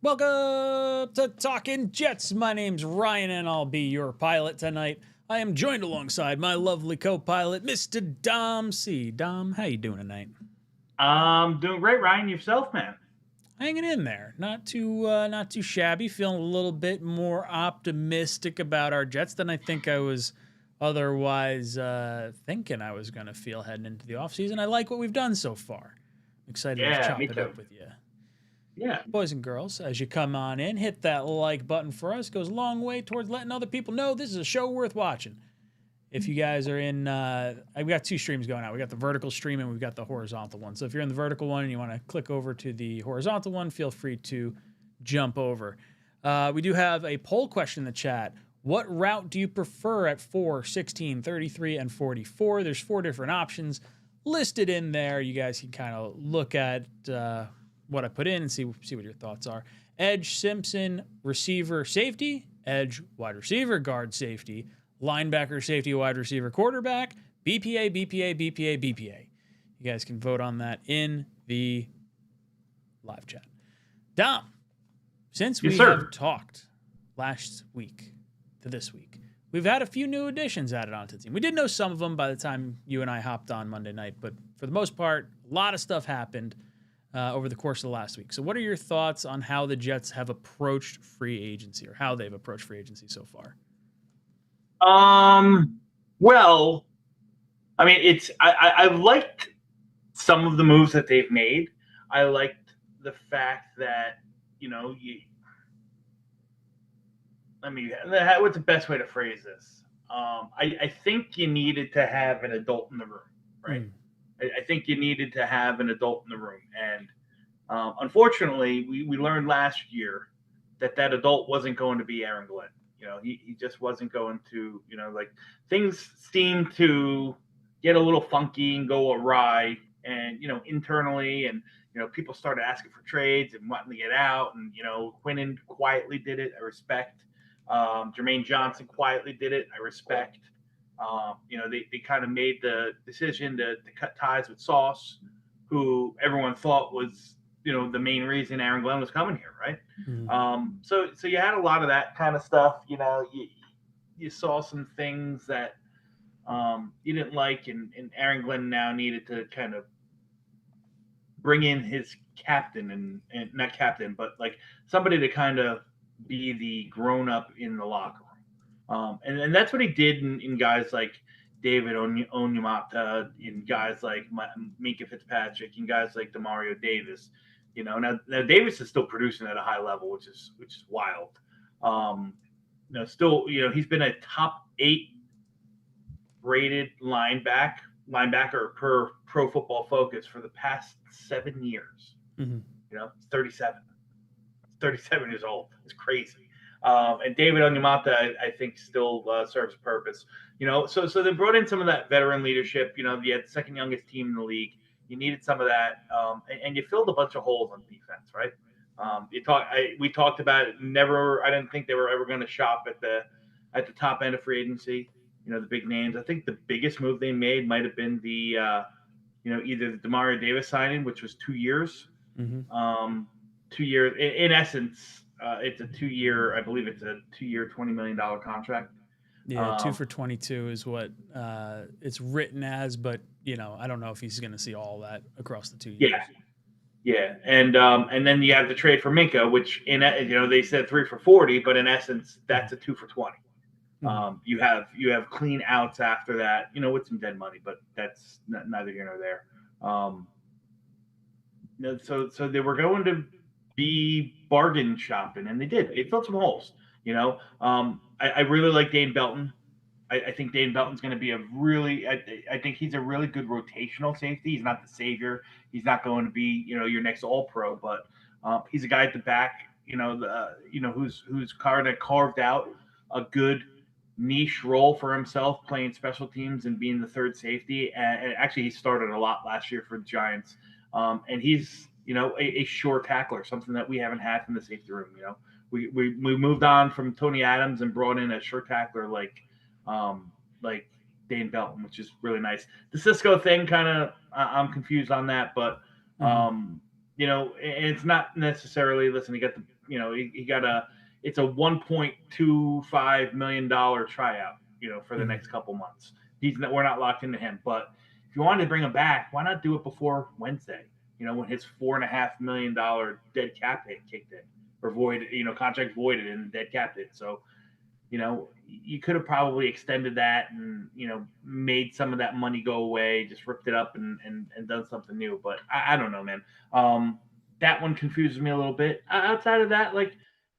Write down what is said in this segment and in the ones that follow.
Welcome to Talking Jets. My name's Ryan, and I'll be your pilot tonight. I am joined alongside my lovely co-pilot, Mr. Dom C. Dom, how you doing tonight? Doing great, Ryan. Yourself, man. Hanging in there, not too shabby. Feeling a little bit more optimistic about our Jets than I think I was otherwise thinking I was gonna feel heading into the offseason. I like what we've done so far. I'm excited to chop Me it too. up with you. Yeah. Boys and girls, as you come on in, hit that like button for us. It goes a long way towards letting other people know this is a show worth watching. If you guys are in, we got two streams going out. We got the vertical stream and we've got the horizontal one. So if you're in the vertical one and you want to click over to the horizontal one, feel free to jump over. We do have a poll question in the chat. What route do you prefer at 4, 16, 33, and 44? There's 4 different options listed in there. You guys can kind of look at what I put in and see what your thoughts are. Edge, Simpson, receiver, safety. Edge, wide receiver, guard, safety. Linebacker, safety, wide receiver, quarterback. BPA, BPA, BPA, BPA. You guys can vote on that in the live chat. Dom, since we have talked last week to this week, we've had a few new additions added onto the team. We did know some of them by the time you and I hopped on Monday night, but for the most part, a lot of stuff happened over the course of the last week. So what are your thoughts on how the Jets have approached free agency, or how they've approached free agency so far? Well, I mean, I've liked some of the moves that they've made. I liked the fact that, what's the best way to phrase this? I think you needed to have an adult in the room, right? I think you needed to have an adult in the room. And unfortunately, we learned last year that adult wasn't going to be Aaron Glenn. He just wasn't going to, things seemed to get a little funky and go awry. And, internally, and, people started asking for trades and wanting to get out. And, Quinnen quietly did it. I respect. Jermaine Johnson quietly did it. I respect. They kind of made the decision to cut ties with Sauce, who everyone thought was, the main reason Aaron Glenn was coming here, right? Mm-hmm. So you had a lot of that kind of stuff. You saw some things that you didn't like, and Aaron Glenn now needed to kind of bring in his captain, and not captain, but like somebody to kind of be the grown up in the locker room. And that's what he did in guys like David Onyemata, in guys like Minkah Fitzpatrick, and guys like Demario Davis. Now Davis is still producing at a high level, which is wild. Still, he's been a top 8 rated linebacker per Pro Football Focus for the past 7 years. Mm-hmm. 37 years old. It's crazy. And David Onyemata, I think, still serves a purpose. So they brought in some of that veteran leadership. You had the second youngest team in the league. You needed some of that, and you filled a bunch of holes on defense, right? We talked about it. I didn't think they were ever going to shop at the top end of free agency. The big names. I think the biggest move they made might have been the, either the Demario Davis signing, which was 2 years. Mm-hmm. 2 years. In essence, it's a 2-year. I believe it's a 2-year, $20 million contract. Yeah, 2 for 22 is what it's written as, but I don't know if he's going to see all that across the 2 years. Yeah, and then you have the trade for Minkah, which they said 3 for 40, but in essence that's a 2 for 20. Mm-hmm. You have clean outs after that, with some dead money, but that's neither here nor there. So they were going to be bargain shopping, and they did. They filled some holes. I really like Dane Belton. I think Dane Belton's going to be I think he's a really good rotational safety. He's not the savior. He's not going to be, your next all-pro, but he's a guy at the back, who's kind of carved out a good niche role for himself, playing special teams and being the third safety. And actually, he started a lot last year for the Giants. And he's, a sure tackler, something that we haven't had from the safety room. We moved on from Tony Adams and brought in a sure tackler like Dane Belton, which is really nice. The Cisco thing, kind of, I'm confused on that, but it's not necessarily. Listen, he got he got it's a $1.25 million tryout, for the next couple months. We're not locked into him, but if you wanted to bring him back, why not do it before Wednesday? When his $4.5 million dead cap hit kicked in, or contract voided and dead cap hit. So, you could have probably extended that and, made some of that money go away, just ripped it up and done something new. But I don't know, man. That one confuses me a little bit. Outside of that,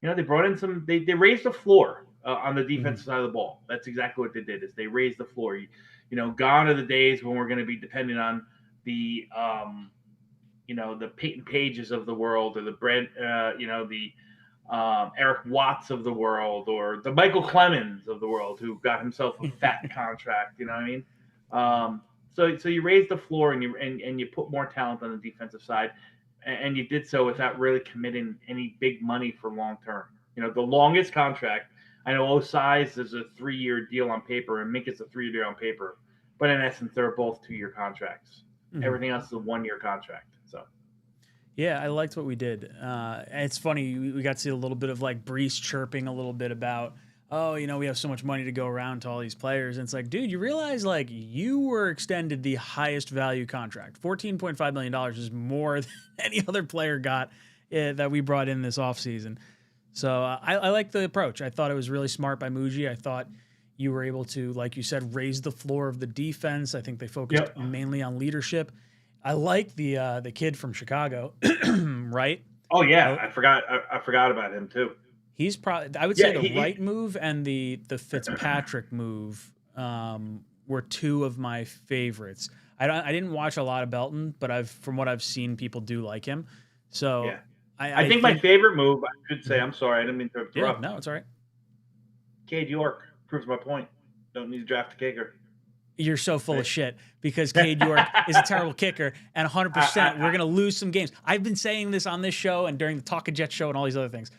they brought in they raised the floor on the defensive side of the ball. That's exactly what they did, is they raised the floor. Gone are the days when we're going to be dependent on the, the Peyton Pages of the world, or the Eric Watts of the world, or the Michael Clemens of the world, who got himself a fat contract. You know what I mean? So you raise the floor and you put more talent on the defensive side, and you did so without really committing any big money for long term. The longest contract, I know Ossai's is a 3-year deal on paper, and Minkus a 3-year deal on paper, but in essence, they're both 2-year contracts. Everything else is a 1-year contract. So. Yeah, I liked what we did. It's funny, we got to see a little bit of Brees chirping a little bit about, we have so much money to go around to all these players. And it's like, dude, you realize you were extended the highest value contract. $14.5 million is more than any other player got that we brought in this offseason. So I like the approach. I thought it was really smart by Muji. I thought you were able to, like you said, raise the floor of the defense. I think they focused mainly on leadership. I like the kid from Chicago, right? Oh yeah, I forgot about him too. He's probably, I would say, the right move and the Fitzpatrick move were two of my favorites. I didn't watch a lot of Belton, but from what I've seen, people do like him. So yeah. I think my favorite move, I should say, I'm sorry, I didn't mean to interrupt. Yeah, no, it's all right. Cade York proves my point. Don't need to draft a kicker. You're so full of shit, because Cade York is a terrible kicker, and 100% we're going to lose some games. I've been saying this on this show and during the Talk of Jets show and all these other things.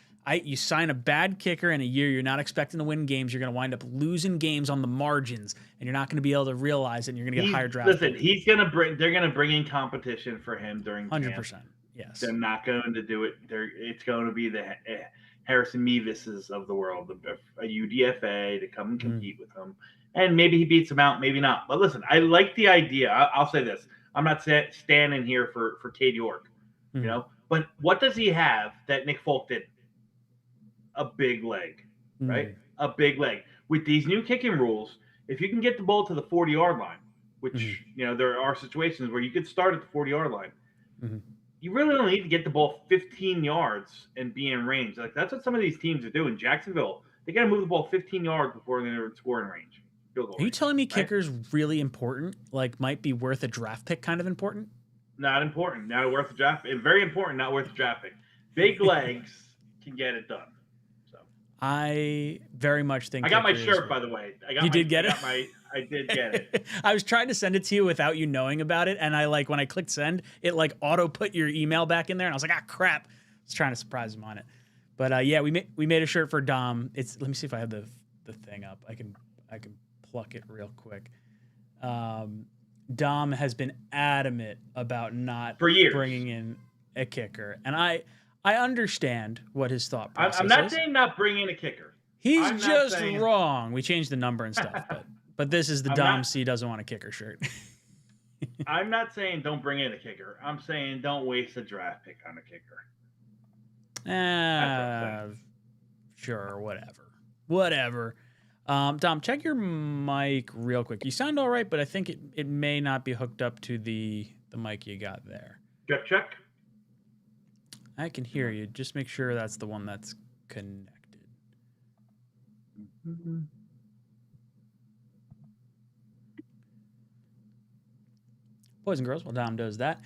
You sign a bad kicker in a year, you're not expecting to win games. You're going to wind up losing games on the margins, and you're not going to be able to realize it, and you're going to get higher draft. Listen, they're going to bring in competition for him during 100%. Camp. Yes. They're not going to do it. It's going to be the Harrison Mevises of the world, a UDFA to come and compete with him. And maybe he beats him out, maybe not. But listen, I like the idea. I'll say this. I'm not standing here for Cade York, But what does he have that Nick Folk did? A big leg, right? A big leg. With these new kicking rules, if you can get the ball to the 40-yard line, which, there are situations where you could start at the 40-yard line, you really don't need to get the ball 15 yards and be in range. That's what some of these teams are doing. Jacksonville, they got to move the ball 15 yards before they're in scoring range. Are you telling me kicker's really important? Might be worth a draft pick kind of important? Not important. Not worth a draft pick. Very important, not worth a draft pick. Big legs can get it done. So I very much think I got my shirt, by the way. You did get it? I did get it. I was trying to send it to you without you knowing about it, and when I clicked send, it auto put your email back in there, and I was like, crap. I was trying to surprise him on it. But yeah, we made a shirt for Dom. Let me see if I have the thing up. I can pluck it real quick. Dom has been adamant about not bringing in a kicker, and I understand what his thought process is. I'm not saying not bringing a kicker. He's just wrong. We changed the number and stuff, but this is the Dom C doesn't want a kicker shirt. I'm not saying don't bring in a kicker. I'm saying don't waste a draft pick on a kicker. Sure, whatever. Dom, check your mic real quick. You sound all right, but I think it may not be hooked up to the mic you got there. Check. I can hear you. Just make sure that's the one that's connected. Boys and girls, while Dom does that,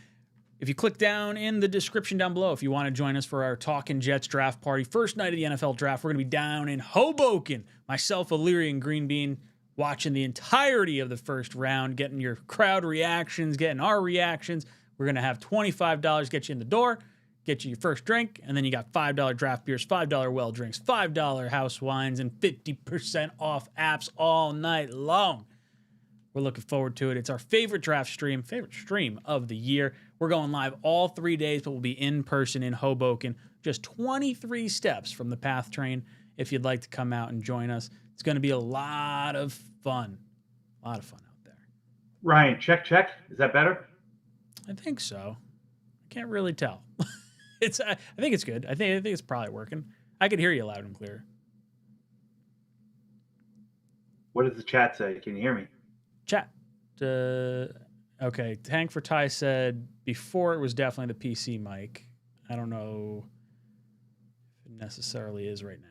if you click down in the description down below, if you want to join us for our Talkin' Jets draft party, first night of the NFL draft, we're going to be down in Hoboken. Myself, O'Leary, and Green Bean watching the entirety of the first round, getting your crowd reactions, getting our reactions. We're going to have $25 get you in the door, get you your first drink, and then you got $5 draft beers, $5 well drinks, $5 house wines, and 50% off apps all night long. We're looking forward to it. It's our favorite stream of the year. We're going live all 3 days, but we'll be in person in Hoboken. just 23 steps from the PATH train if you'd like to come out and join us. It's going to be a lot of fun. A lot of fun out there. Ryan, check. Is that better? I think so. I can't really tell. I think it's good. I think it's probably working. I could hear you loud and clear. What does the chat say? Can you hear me? Chat. Okay. Tank for Ty said before it was definitely the PC mic. I don't know if it necessarily is right now.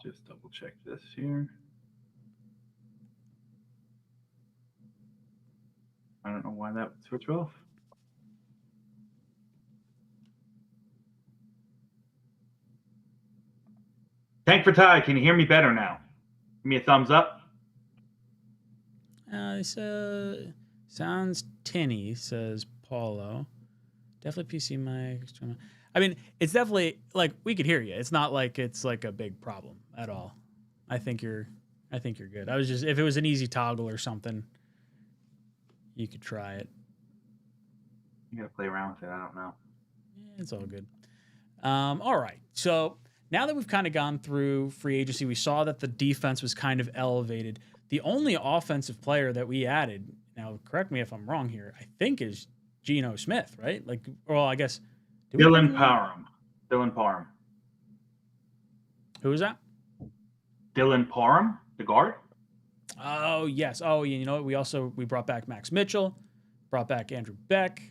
Just double check this here. I don't know why that would switch off. Tank for Ty, can you hear me better now? Give me a thumbs up. Sounds tinny, says Paulo. Definitely PC mic. I mean, it's definitely like we could hear you. It's not like it's like a big problem at all. I think you're good. I was just, if it was an easy toggle or something, you could try it. You gotta play around with it. I don't know. Yeah, it's all good. All right. So now that we've kind of gone through free agency, we saw that the defense was kind of elevated. The only offensive player that we added, now correct me if I'm wrong here, I think is Geno Smith, right? Like, well, I guess. Dylan Parham. Who was that? Dylan Parham, the guard. Oh, yes. Oh, you know what? We brought back Max Mitchell, brought back Andrew Beck.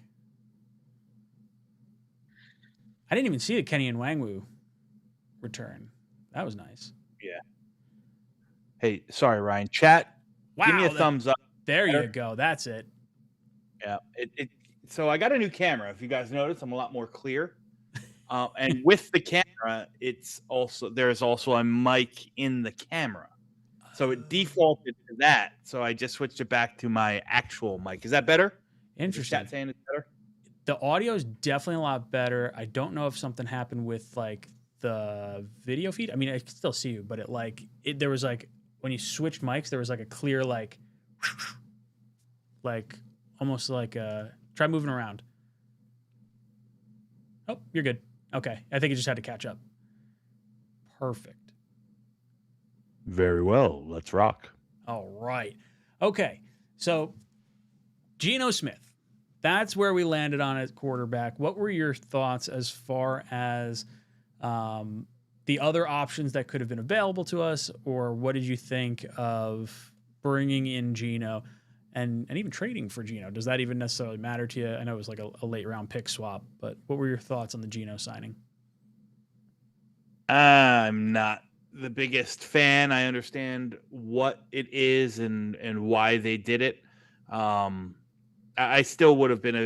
I didn't even see the Kenny Nwangwu return. That was nice. Yeah. Hey, sorry, Ryan. Chat, give me a thumbs up. There you go. That's it. Yeah. So I got a new camera. If you guys notice, I'm a lot more clear. And with the camera, there's also a mic in the camera. So it defaulted to that. So I just switched it back to my actual mic. Is that better? Interesting. Is chat saying it's better? The audio is definitely a lot better. I don't know if something happened with like the video feed. I mean, I can still see you, but there was like when you switched mics, there was like a clear like almost like try moving around. Oh, you're good. Okay. I think you just had to catch up. Perfect. Very well. Let's rock. All right. Okay. So Geno Smith, that's where we landed on at quarterback. What were your thoughts as far as the other options that could have been available to us, or what did you think of bringing in Geno and even trading for Geno? Does that even necessarily matter to you? I know it was like a late round pick swap, but what were your thoughts on the Geno signing? I'm not the biggest fan. I understand what it is and why they did it. I still would have been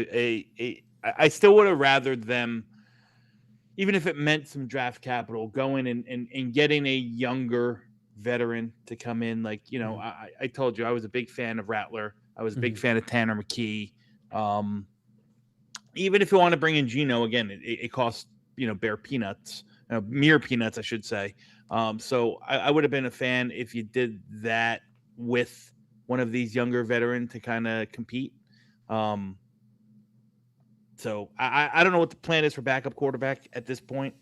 I still would have rathered them, even if it meant some draft capital, going and getting a younger veteran to come in. Like, you know, I told you I was a big fan of Rattler. I was a big fan of Tanner McKee. Even if you want to bring in Geno, again, it costs, bare peanuts, mere peanuts, I should say. So I would have been a fan if you did that with one of these younger veterans to kind of compete. So I don't know what the plan is for backup quarterback at this point.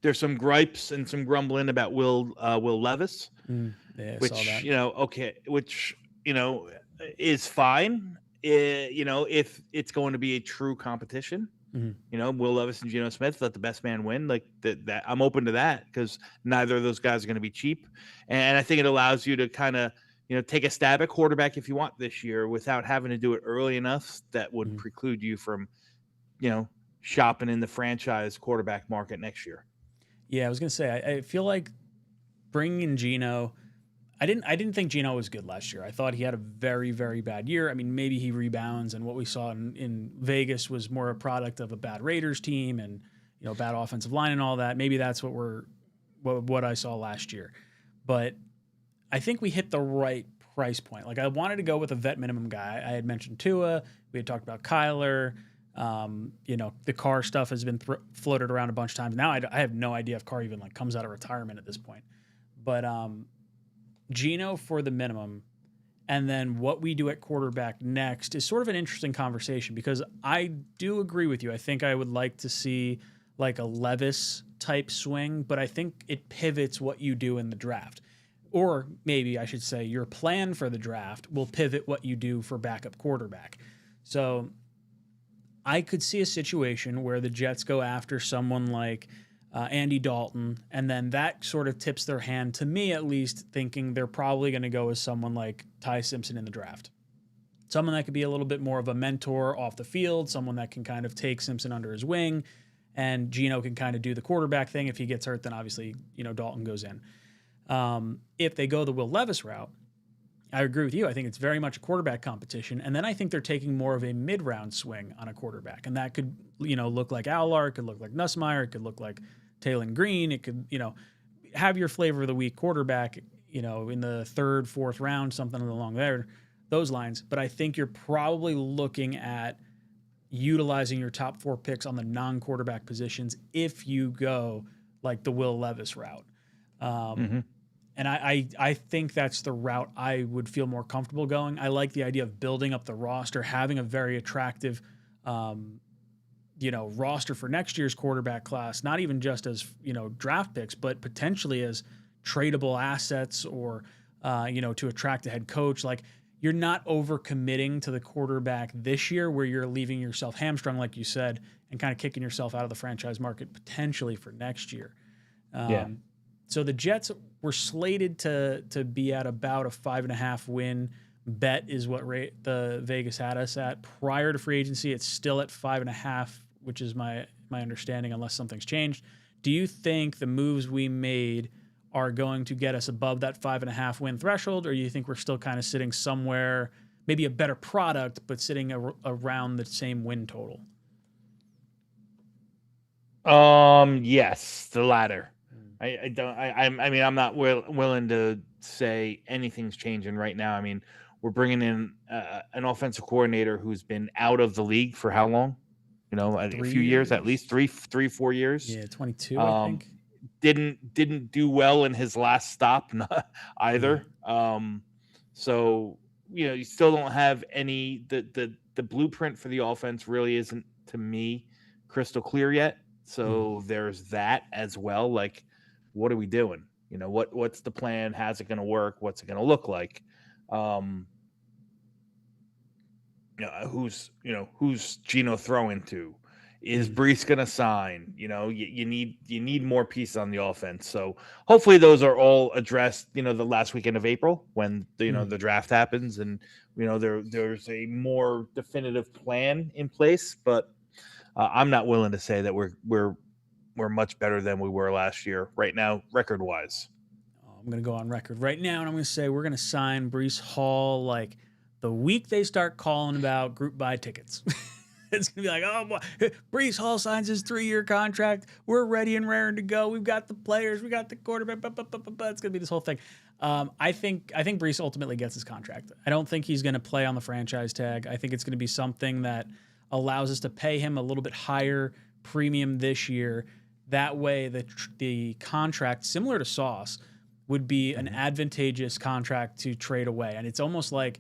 There's some gripes and some grumbling about Will Levis, which, which is fine. If it's going to be a true competition, Will Levis and Geno Smith, let the best man win. Like that I'm open to that, because neither of those guys are going to be cheap. And I think it allows you to kind of, take a stab at quarterback if you want this year without having to do it early enough that would preclude you from, shopping in the franchise quarterback market next year. Yeah, I was going to say, I feel like bringing in Geno, I didn't think Geno was good last year. I thought he had a very, very bad year. I mean, maybe he rebounds, and what we saw in Vegas was more a product of a bad Raiders team and, bad offensive line and all that. Maybe that's what I saw last year. But I think we hit the right price point. Like, I wanted to go with a vet minimum guy. I had mentioned Tua. We had talked about Kyler. The Carr stuff has been floated around a bunch of times. Now I have no idea if Carr even comes out of retirement at this point. But Geno for the minimum, and then what we do at quarterback next is sort of an interesting conversation, because I do agree with you. I think I would like to see like a Levis type swing, but I think it pivots what you do in the draft. Or maybe I should say your plan for the draft will pivot what you do for backup quarterback. So I could see a situation where the Jets go after someone like Andy Dalton, and then that sort of tips their hand, to me at least, thinking they're probably going to go with someone like Ty Simpson in the draft. Someone that could be a little bit more of a mentor off the field, someone that can kind of take Simpson under his wing, and Geno can kind of do the quarterback thing. If he gets hurt, then obviously, Dalton goes in. If they go the Will Levis route, I agree with you. I think it's very much a quarterback competition. And then I think they're taking more of a mid-round swing on a quarterback. And that could, look like Aller, it could look like Nussmeier, it could look like Taylon Green. It could, have your flavor of the week quarterback, in the third, fourth round, something along those lines. But I think you're probably looking at utilizing your top 4 picks on the non-quarterback positions if you go like the Will Levis route. And I think that's the route I would feel more comfortable going. I like the idea of building up the roster, having a very attractive, roster for next year's quarterback class, not even just as, draft picks, but potentially as tradable assets or, to attract a head coach. Like, you're not overcommitting to the quarterback this year where you're leaving yourself hamstrung, like you said, and kind of kicking yourself out of the franchise market potentially for next year. So the Jets were slated to be at about a 5.5 win bet is what the Vegas had us at prior to free agency. It's still at 5.5, which is my understanding, unless something's changed. Do you think the moves we made are going to get us above that 5.5 win threshold, or do you think we're still kind of sitting somewhere, maybe a better product, but sitting around the same win total? Yes, the latter. I'm not willing to say anything's changing right now. I mean, we're bringing in an offensive coordinator who's been out of the league for how long? A few years, at least 4 years. Yeah, 22, I think. Didn't do well in his last stop either. So you still don't have any. The blueprint for the offense really isn't, to me, crystal clear yet. So there's that as well. Like, what are we doing? What's the plan? How's it going to work? What's it going to look like? Who's Geno throwing to? Is Brees going to sign? You need more pieces on the offense. So hopefully those are all addressed, the last weekend of April when the draft happens, and there's a more definitive plan in place. But I'm not willing to say that we're much better than we were last year right now, record wise. I'm going to go on record right now, and I'm going to say we're going to sign Brees Hall like the week they start calling about group buy tickets. It's going to be like, oh, boy, Brees Hall signs his 3-year contract. We're ready and raring to go. We've got the players. We got the quarterback. It's going to be this whole thing. I think Brees ultimately gets his contract. I don't think he's going to play on the franchise tag. I think it's going to be something that allows us to pay him a little bit higher premium this year. That way, the contract, similar to Sauce, would be an advantageous contract to trade away. And it's almost like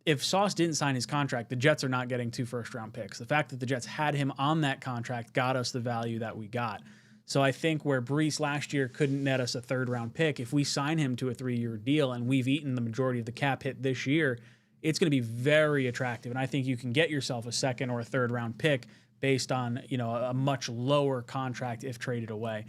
if Sauce didn't sign his contract, the Jets are not getting 2 first-round picks. The fact that the Jets had him on that contract got us the value that we got. So I think where Brees last year couldn't net us a 3rd-round pick, if we sign him to a 3-year deal and we've eaten the majority of the cap hit this year, it's going to be very attractive. And I think you can get yourself a 2nd or a 3rd-round pick based on, a much lower contract if traded away.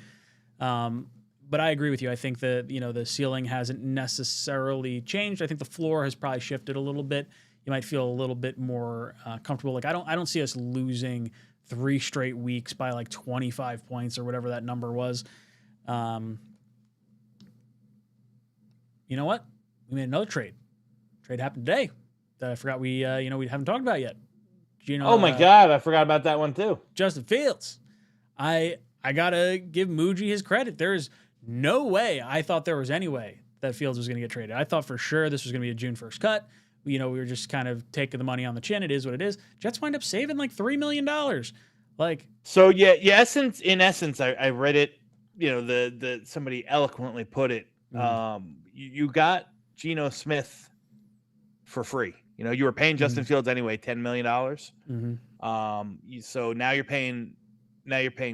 But I agree with you. I think that, the ceiling hasn't necessarily changed. I think the floor has probably shifted a little bit. You might feel a little bit more comfortable. Like, I don't see us losing 3 straight weeks by like 25 points or whatever that number was. You know what? We made another trade. Trade happened today that I forgot we haven't talked about yet. Oh my God, I forgot about that one too. Justin Fields. I gotta give Muji his credit. There's no way I thought there was any way that Fields was going to get traded. I thought for sure this was going to be a June 1st cut. We were just kind of taking the money on the chin. It is what it is. Jets wind up saving like $3 million. So in essence, I read it. The somebody eloquently put it. You got Geno Smith for free. You know, you were paying Justin Fields anyway, $10 million. So now you're paying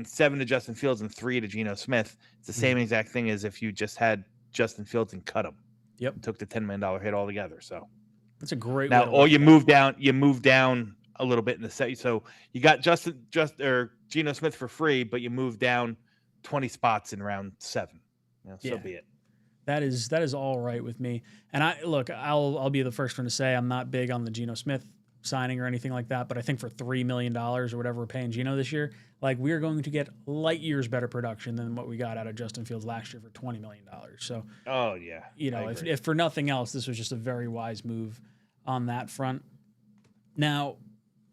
7 to Justin Fields and 3 to Geno Smith. It's the same exact thing as if you just had Justin Fields and cut him. Yep. Took the $10 million hit altogether. So that's a great now, way to or you move down a little bit in the set. So you got Geno Smith for free, but you move down 20 spots in round 7. You know, so be it. That is all right with me. And I'll be the first one to say I'm not big on the Geno Smith signing or anything like that, but I think for $3 million or whatever we're paying Geno this year, like we're going to get light years better production than what we got out of Justin Fields last year for $20 million. So, you know, if for nothing else, this was just a very wise move on that front. Now,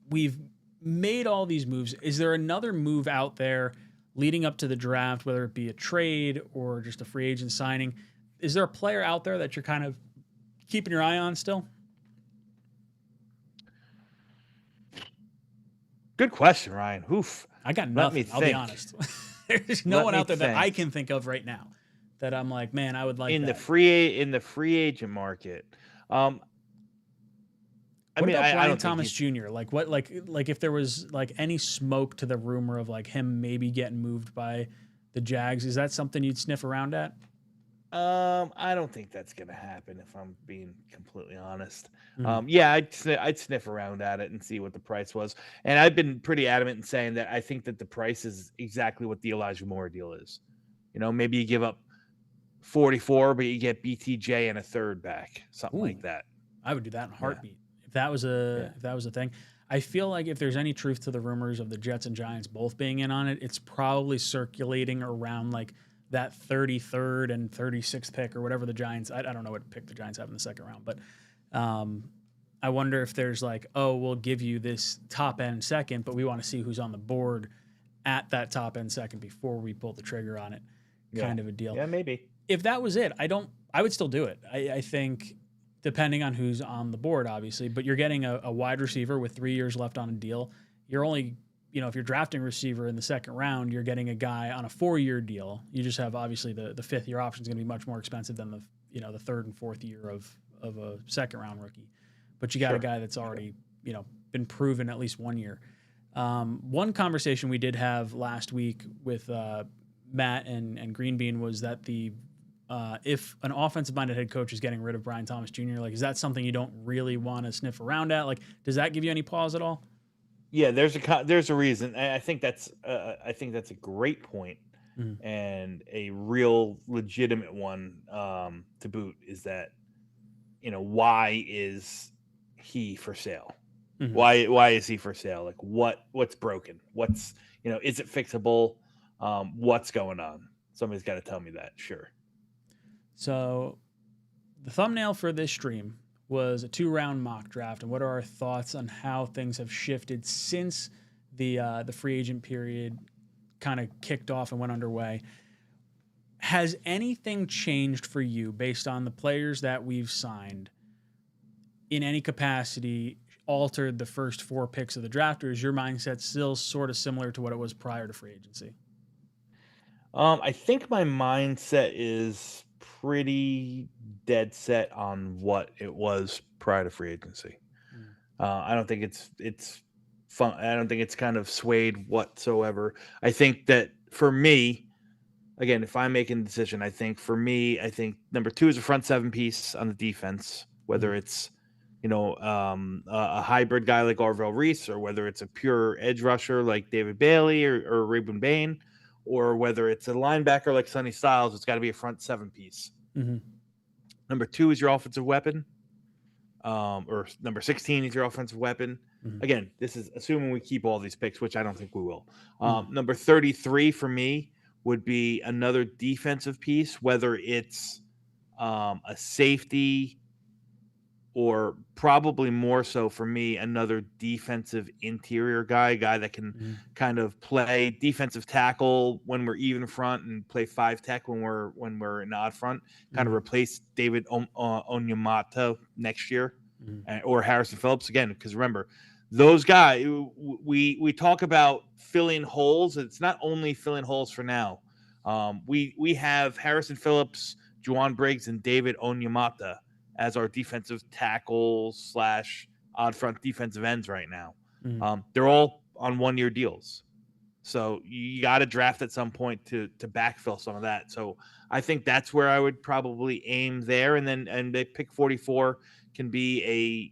we've made all these moves. Is there another move out there leading up to the draft, whether it be a trade or just a free agent signing? Is there a player out there that you're kind of keeping your eye on still? Good question, Ryan. Oof. I got nothing. I'll be honest. There's no one out there that I can think of right now that I'm like, man, I would like in that. the free agent market. What about Brian Thomas Jr.? Like what? Like if there was like any smoke to the rumor of like him maybe getting moved by the Jags, is that something you'd sniff around at? I don't think that's gonna happen if I'm being completely honest. Yeah, I'd sniff around at it and see what the price was. And I've been pretty adamant in saying that I think that the price is exactly what the Elijah Moore deal is. You know, maybe you give up 44, but you get BTJ and a third back, something like that. I would do that in a heartbeat. If that was a thing. I feel like if there's any truth to the rumors of the Jets and Giants both being in on it, it's probably circulating around like that 33rd and 36th pick or whatever the Giants, I don't know what pick the Giants have in the second round, but I wonder if there's like, oh, we'll give you this top end second, but we want to see who's on the board at that top end second before we pull the trigger on it, kind of a deal. Yeah, maybe. If that was it, I would still do it. I think depending on who's on the board, obviously, but you're getting a wide receiver with 3 years left on a deal. You're only, you know, if you're drafting a receiver in the second round, you're getting a guy on a 4-year deal. You just have obviously the fifth year option is going to be much more expensive than the third and fourth year of a second round rookie. But you got a guy that's already, you know, been proven at least 1 year. One conversation we did have last week with Matt and Green Bean was that if an offensive minded head coach is getting rid of Brian Thomas Jr., like, is that something you don't really want to sniff around at? Like, does that give you any pause at all? Yeah, there's a reason. I think that's a great point, and a real legitimate one to boot. Is that, you know, why is he for sale? Why is he for sale? Like what's broken? What's, you know, is it fixable? What's going on? Somebody's got to tell me that. Sure. So the thumbnail for this stream was a 2-round mock draft, and what are our thoughts on how things have shifted since the free agent period kind of kicked off and went underway. Has anything changed for you based on the players that we've signed in any capacity, altered the first 4 picks of the draft, or is your mindset still sort of similar to what it was prior to free agency? I think my mindset is pretty dead set on what it was prior to free agency. I don't think it's fun. I don't think it's kind of swayed whatsoever. I think that for me, again, if I'm making a decision, I think number 2 is a front 7 piece on the defense, whether it's, you know, a hybrid guy like Arvell Reese, or whether it's a pure edge rusher like David Bailey or Reuben Bain, or whether it's a linebacker like Sonny Styles. It's got to be a front 7 piece. Number 2 is your offensive weapon, or number 16 is your offensive weapon. Again, this is assuming we keep all these picks, which I don't think we will. Number 33 for me would be another defensive piece, whether it's a safety, or probably more so for me, another defensive interior guy that can kind of play defensive tackle when we're even front and play 5 tech when we're in odd front, kind of replace David Onyemata next year, or Harrison Phillips again. Because remember, those guys, we talk about filling holes. It's not only filling holes for now. We have Harrison Phillips, Juwan Briggs, and David Onyemata as our defensive tackles / odd front defensive ends right now. They're all on 1-year deals. So you got to draft at some point to backfill some of that. So I think that's where I would probably aim there. And they pick 44 can be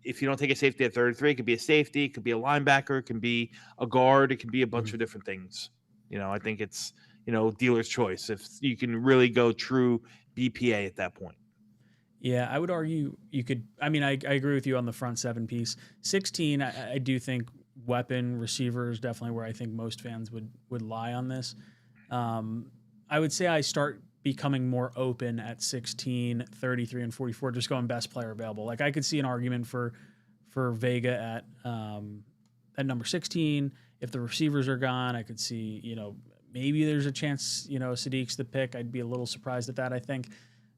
if you don't take a safety at 33, it could be a safety, it could be a linebacker, it can be a guard, it can be a bunch of different things. I think it's, dealer's choice if you can really go true BPA at that point. Yeah, I would argue you could. I mean, I agree with you on the front 7 piece. 16, I do think weapon receiver is definitely where I think most fans would lie on this. I would say I start becoming more open at 16, 33, and 44, just going best player available. Like I could see an argument for Vega at number 16. If the receivers are gone, I could see, maybe there's a chance, Sadiq's the pick. I'd be a little surprised at that, I think.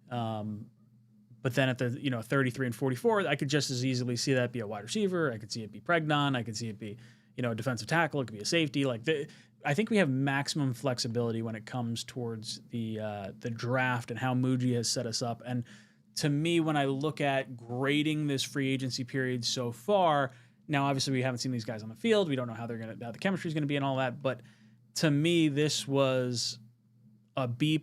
But then at the 33 and 44, I could just as easily see that be a wide receiver. I could see it be Pregnon. I could see it be a defensive tackle. It could be a safety. I think we have maximum flexibility when it comes towards the draft and how Muji has set us up. And to me, when I look at grading this free agency period so far, now obviously we haven't seen these guys on the field. We don't know how the chemistry is going to be and all that. But to me, this was a B+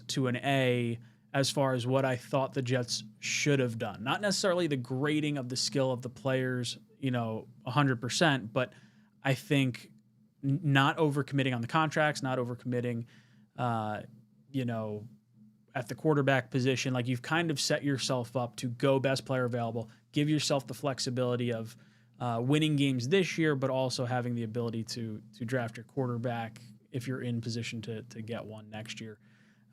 to an A as far as what I thought the Jets should have done. Not necessarily the grading of the skill of the players, 100%, but I think not overcommitting on the contracts, not overcommitting, at the quarterback position. Like you've kind of set yourself up to go best player available, give yourself the flexibility of winning games this year, but also having the ability to draft your quarterback if you're in position to get one next year.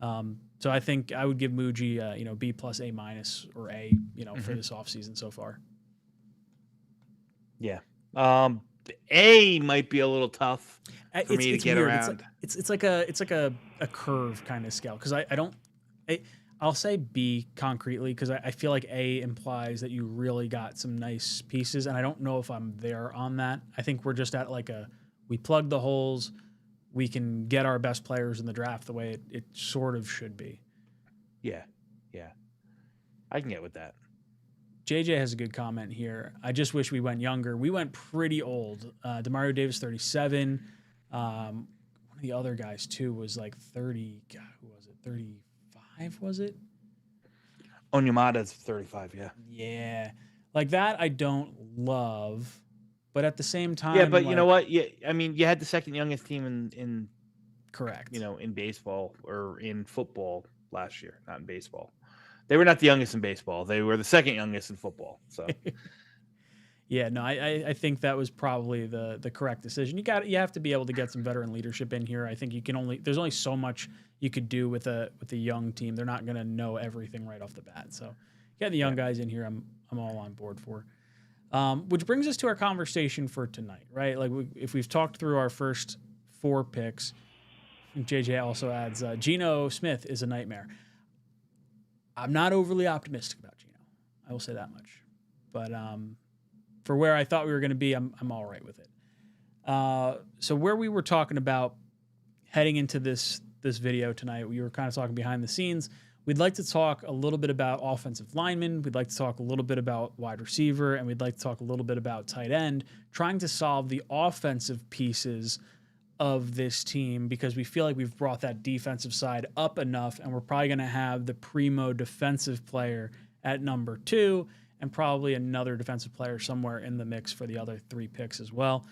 So I think I would give Muji, B+, A- or A, for this offseason so far. Yeah. A might be a little tough for me to get weird. around. It's like a curve kind of scale. Cause I'll say B concretely, cause I feel like A implies that you really got some nice pieces. And I don't know if I'm there on that. I think we're just at we plug the holes. We can get our best players in the draft the way it sort of should be. Yeah. I can get with that. JJ has a good comment here. I just wish we went younger. We went pretty old. Demario Davis, 37. One of the other guys, too, was 30. God, who was it? 35, was it? Onyemata's 35, yeah. Yeah. Like that I don't love. But at the same time, yeah. But you know what? Yeah, I mean, you had the second youngest team in correct. In baseball or in football last year, not in baseball. They were not the youngest in baseball. They were the second youngest in football. So, yeah, no, I think that was probably the correct decision. You have to be able to get some veteran leadership in here. I think there's only so much you could do with a young team. They're not going to know everything right off the bat. So, get the young guys in here. I'm all on board for. Which brings us to our conversation for tonight, right? If we've talked through our first 4 picks, JJ also adds Geno Smith is a nightmare. I'm not overly optimistic about Geno. I will say that much. But for where I thought we were going to be, I'm all right with it. So where we were talking about heading into this video tonight, we were kind of talking behind the scenes. We'd like to talk a little bit about offensive linemen. We'd like to talk a little bit about wide receiver, and we'd like to talk a little bit about tight end, trying to solve the offensive pieces of this team because we feel like we've brought that defensive side up enough, and we're probably going to have the primo defensive player at number 2 and probably another defensive player somewhere in the mix for the other 3 picks as well.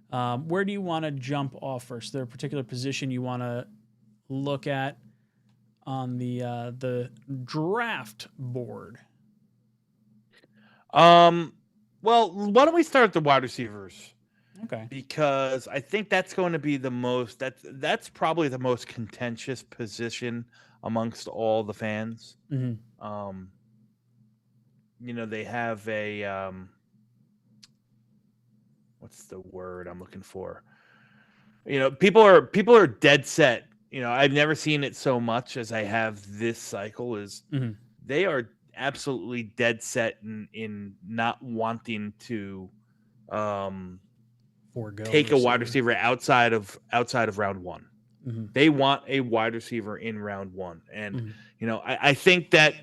Where do you want to jump off first? Is there a particular position you want to look at on the draft board? Well, why don't we start at the wide receivers? Okay. Because I think that's going to be the most that's probably the most contentious position amongst all the fans. Mm-hmm. They have a what's the word I'm looking for? People are dead set. I've never seen it so much as I have this cycle is they are absolutely dead set in not wanting to take a wide receiver outside of round 1. Mm-hmm. They want a wide receiver in round 1. And, I think that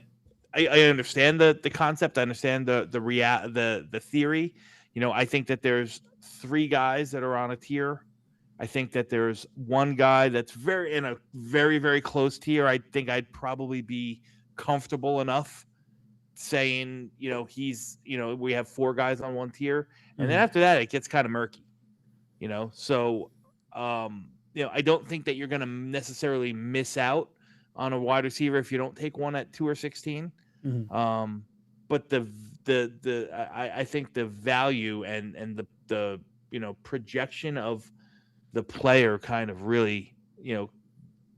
I understand the concept. I understand the theory. I think that there's 3 guys that are on a tier. I think that there's one guy that's in a very, very close tier. I think I'd probably be comfortable enough saying, he's, we have 4 guys on one tier, and then after that it gets kind of murky. So I don't think that you're going to necessarily miss out on a wide receiver if you don't take one at 2 or 16. But I think the value and the projection of the player kind of really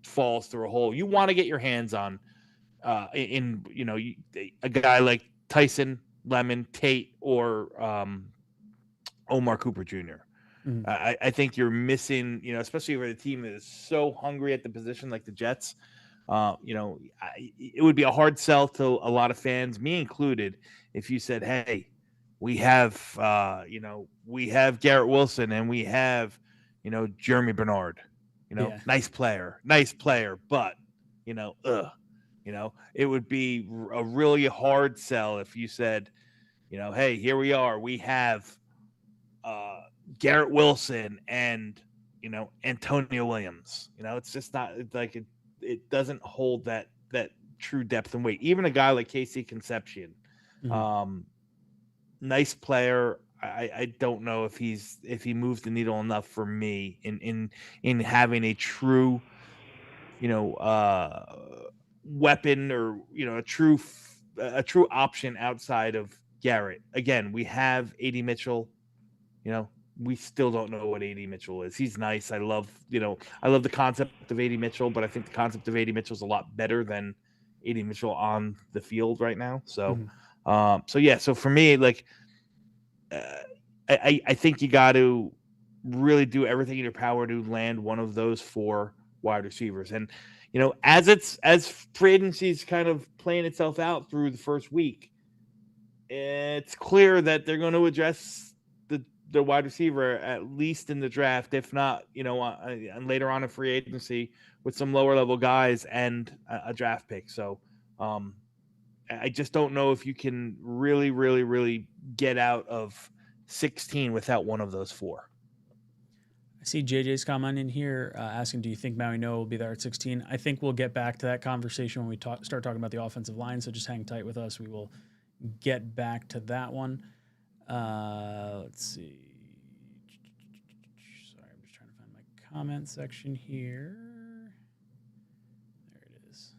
falls through a hole. You want to get your hands on a guy like Tyson, Lemon, Tate, or Omar Cooper Jr. I think you're missing, especially for the team that is so hungry at the position like the Jets. It would be a hard sell to a lot of fans, me included, if you said, "Hey, we have Garrett Wilson and we have, Jeremy Bernard, nice player, but it would be a really hard sell if you said, hey, here we are, we have Garrett Wilson and Antonio Williams. It's just not like it doesn't hold that true depth and weight. Even a guy like 𝐂𝐻𝐿, nice player. I don't know if he moves the needle enough for me in having a true weapon or a true option outside of Garrett. Again, we have A.D. Mitchell. We still don't know what A.D. Mitchell is. He's nice. I love the concept of A.D. Mitchell, but I think the concept of A.D. Mitchell is a lot better than A.D. Mitchell on the field right now. So, so for me, like, I think you got to really do everything in your power to land one of those 4 wide receivers. And, as free agency is kind of playing itself out through the first week, it's clear that they're going to address the wide receiver, at least in the draft, if not, and later on in free agency with some lower level guys and a draft pick. So I just don't know if you can really, really, really get out of 16 without one of those 4. I see JJ's comment in here asking, do you think Maui Noah will be there at 16? I think we'll get back to that conversation when we start talking about the offensive line, so just hang tight with us. We will get back to that one. Let's see. Sorry, I'm just trying to find my comment section here. There it is.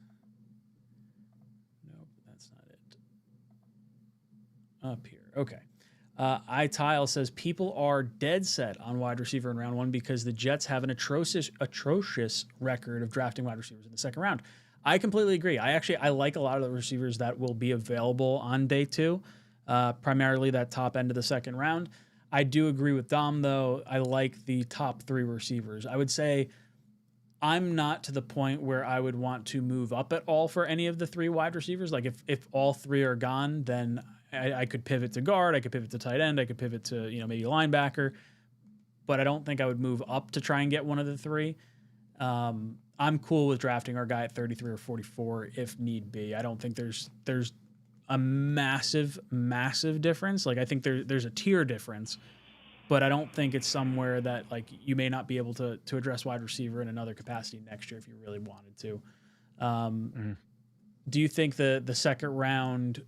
Nope, that's not it. Up here. Okay. 𝐼𝐿 says people are dead set on wide receiver in round 1 because the Jets have an atrocious record of drafting wide receivers in the second round. I completely agree. I like a lot of the receivers that will be available on day 2. Primarily that top end of the second round. I do agree with Dom, though. I like the top 3 receivers. I would say I'm not to the point where I would want to move up at all for any of the 3 wide receivers. Like if all 3 are gone, then I could pivot to guard. I could pivot to tight end. I could pivot to maybe linebacker. But I don't think I would move up to try and get one of the 3. I'm cool with drafting our guy at 33 or 44 if need be. I don't think there's a massive difference. Like I think there's a tier difference, but I don't think it's somewhere that like you may not be able to address wide receiver in another capacity next year if you really wanted to. Do you think the second round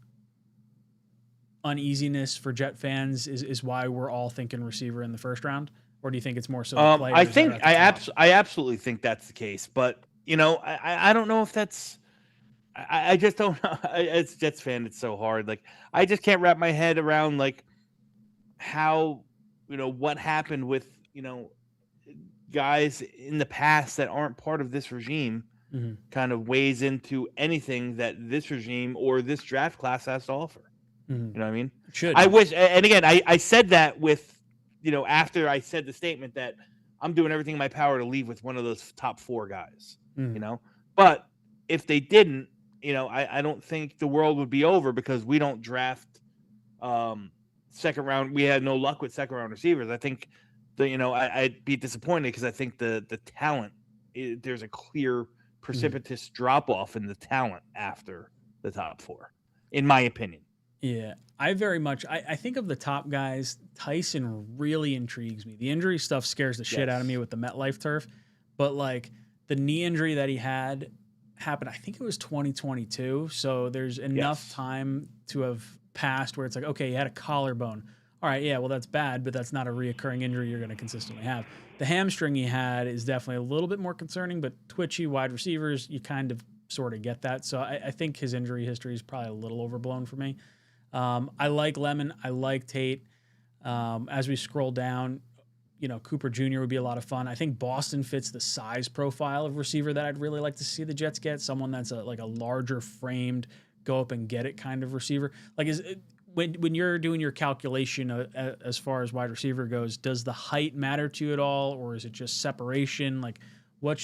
uneasiness for Jet fans is why we're all thinking receiver in the first round, or do you think it's more so? I think I absolutely think that's the case, but I don't know if that's. I just don't know. As a Jets fan, it's so hard. Like I just can't wrap my head around like how what happened with guys in the past that aren't part of this regime kind of weighs into anything that this regime or this draft class has to offer. You know what I mean? I wish, and again, I said that with after I said the statement that I'm doing everything in my power to leave with one of those top 4 guys. But if they didn't. I don't think the world would be over because we don't draft second round. We had no luck with second round receivers. I think I'd be disappointed because I think the talent, there's a clear precipitous drop off in the talent after the top 4. in my opinion. Yeah, I very much. I think of the top guys, Tyson really intrigues me. The injury stuff scares the shit out of me with the MetLife turf, but like the knee injury that he had happened, I think it was 2022. So there's enough time to have passed where it's like, okay, you had a collarbone. All right, yeah, well that's bad, but that's not a reoccurring injury you're going to consistently have. The hamstring he had is definitely a little bit more concerning, but twitchy wide receivers, you kind of sort of get that. So I think his injury history is probably a little overblown for me. I like Lemon. I like Tate. As we scroll down, Cooper Jr. would be a lot of fun. I think Boston fits the size profile of receiver that I'd really like to see the Jets get. Someone that's a larger framed, go up and get it kind of receiver. Like when you're doing your calculation as far as wide receiver goes, does the height matter to you at all, or is it just separation? Like, what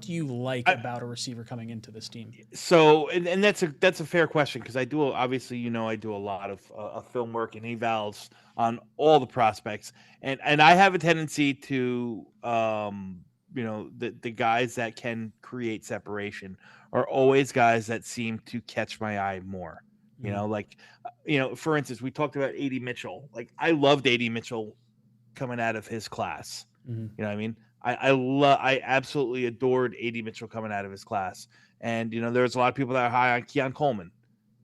do you like about a receiver coming into this team? So, and that's a fair question, because I do, obviously, I do a lot of film work and evals on all the prospects, and I have a tendency to, the guys that can create separation are always guys that seem to catch my eye more. For instance, we talked about A.D. Mitchell. Like, I loved A.D. Mitchell coming out of his class. You know what I mean? I absolutely adored A.D. Mitchell coming out of his class. And, there's a lot of people that are high on Keon Coleman,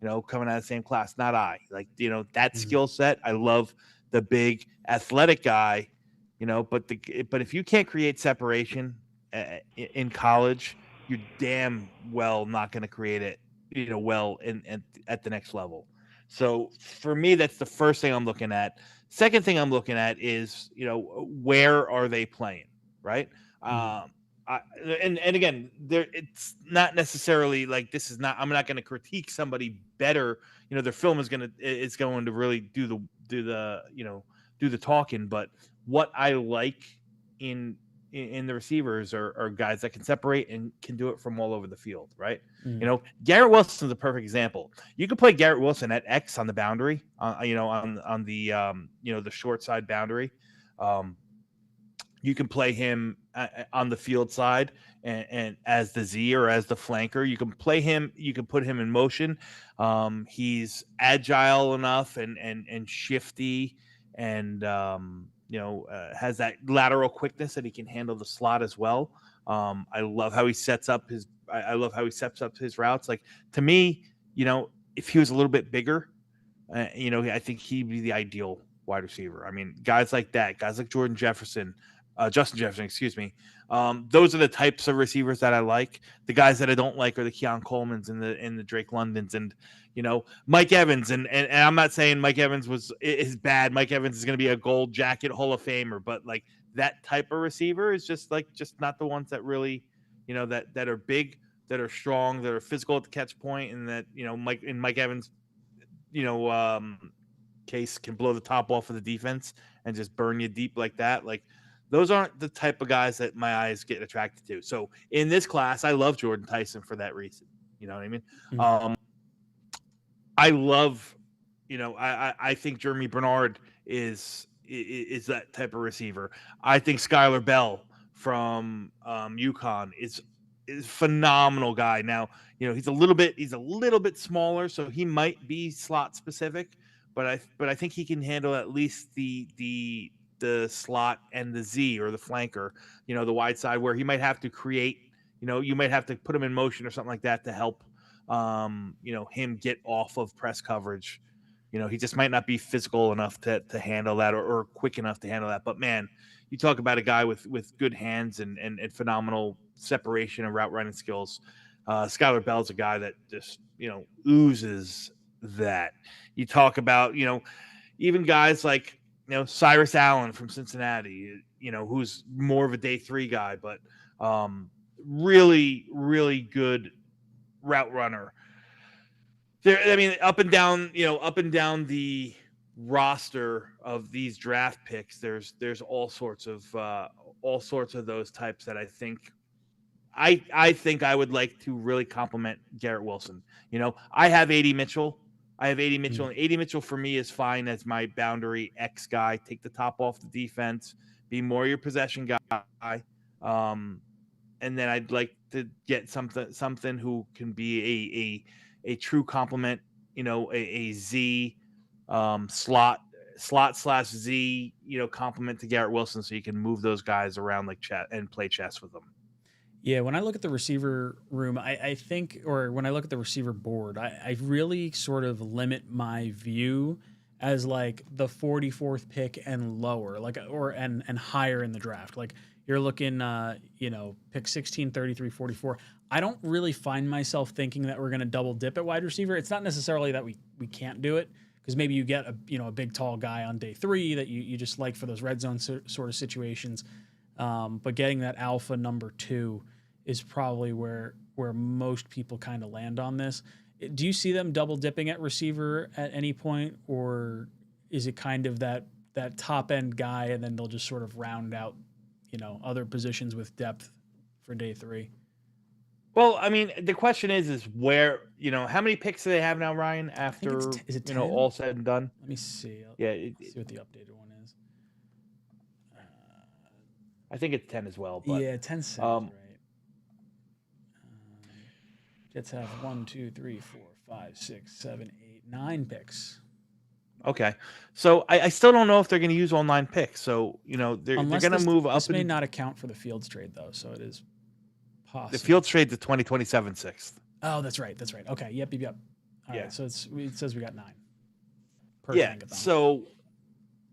coming out of the same class. Not I. Like, that skill set. I love the big athletic guy, but if you can't create separation in college, you're damn well not going to create it, well at the next level. So for me, that's the first thing I'm looking at. Second thing I'm looking at is, where are they playing? Right. And again, it's not necessarily like, I'm not going to critique somebody better. Their film is going to really do the talking. But what I like in the receivers are guys that can separate and can do it from all over the field. Right. Garrett Wilson's a perfect example. You could play Garrett Wilson at X on the boundary, on the short side boundary. You can play him on the field side and as the Z or as the flanker. You can play him. You can put him in motion. He's agile enough and shifty, and has that lateral quickness that he can handle the slot as well. I love how he sets up his. I love how he sets up his routes. Like, to me, if he was a little bit bigger, I think he'd be the ideal wide receiver. I mean, guys like that, guys like Justin Jefferson, excuse me. Those are the types of receivers that I like. The guys that I don't like are the Keon Colemans and the Drake Londons and, Mike Evans. And I'm not saying Mike Evans is bad. Mike Evans is going to be a gold jacket Hall of Famer, but like that type of receiver is just not the ones that really, that are big, that are strong, that are physical at the catch point, and that, Mike Evans, case can blow the top off of the defense and just burn you deep like that. Like, those aren't the type of guys that my eyes get attracted to. So in this class, I love Jordan Tyson for that reason. You know what I mean? I love, I think Jeremy Bernard is that type of receiver. I think Skylar Bell from UConn is phenomenal guy. Now, he's a little bit smaller, so he might be slot specific, but I think he can handle at least the slot and the Z or the flanker, the wide side, where he might have to create, you might have to put him in motion or something like that to help, him get off of press coverage. He just might not be physical enough to handle that or quick enough to handle that. But man, you talk about a guy with good hands and phenomenal separation and route running skills. Skylar Bell's a guy that just, oozes that. You talk about, even guys like, Cyrus Allen from Cincinnati, who's more of a day 3 guy, but really, really good route runner. I mean, up and down the roster of these draft picks, there's all sorts of those types that I think I would like to really compliment Garrett Wilson. I have A.D. Mitchell. And A.D. Mitchell for me is fine as my boundary X guy. Take the top off the defense, be more your possession guy. And then I'd like to get something who can be a true complement, a Z slot/Z, complement to Garrett Wilson, so you can move those guys around like chess and play chess with them. Yeah, when I look at the receiver room, I think, or when I look at the receiver board, I really sort of limit my view as like the 44th pick and lower, like and higher in the draft. Like you're looking, pick 16, 33, 44. I don't really find myself thinking that we're going to double dip at wide receiver. It's not necessarily that we can't do it, because maybe you get a big tall guy on day 3 that you just like for those red zone sort of situations. But getting that alpha number 2 is probably where most people kind of land on this. Do you see them double dipping at receiver at any point, or is it kind of that top end guy and then they'll just sort of round out, other positions with depth for day 3? Well, I mean, the question is where, how many picks do they have now, Ryan, after, is it 10? All said and done? Let me see. See what the updated one is. I think it's 10 as well. But, yeah, 10 sounds right. Jets have 1, 2, 3, 4, 5, 6, 7, 8, 9 picks. Okay. So I still don't know if they're going to use all 9 picks. So, they're going to move up. This may not account for the Fields trade, though, so it is possible. The Fields trade to 2027 6th. Oh, that's right. Okay. Yep. All right. So it says we got 9. Yeah. So,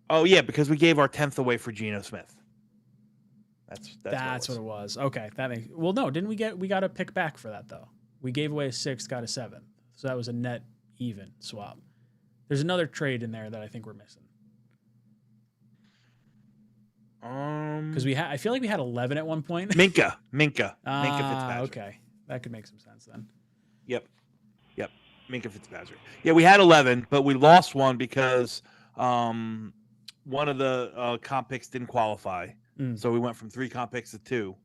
because we gave our 10th away for Geno Smith. That's what it was. Okay. No, didn't we got a pick back for that, though? We gave away a 6th, got a 7th. So that was a net even swap. There's another trade in there that I think we're missing. Because I feel like we had 11 at one point. Minka Fitzpatrick. Okay, that could make some sense then. Yep, Minka Fitzpatrick. Yeah, we had 11, but we lost one because one of the comp picks didn't qualify. So we went from 3 comp picks to 2,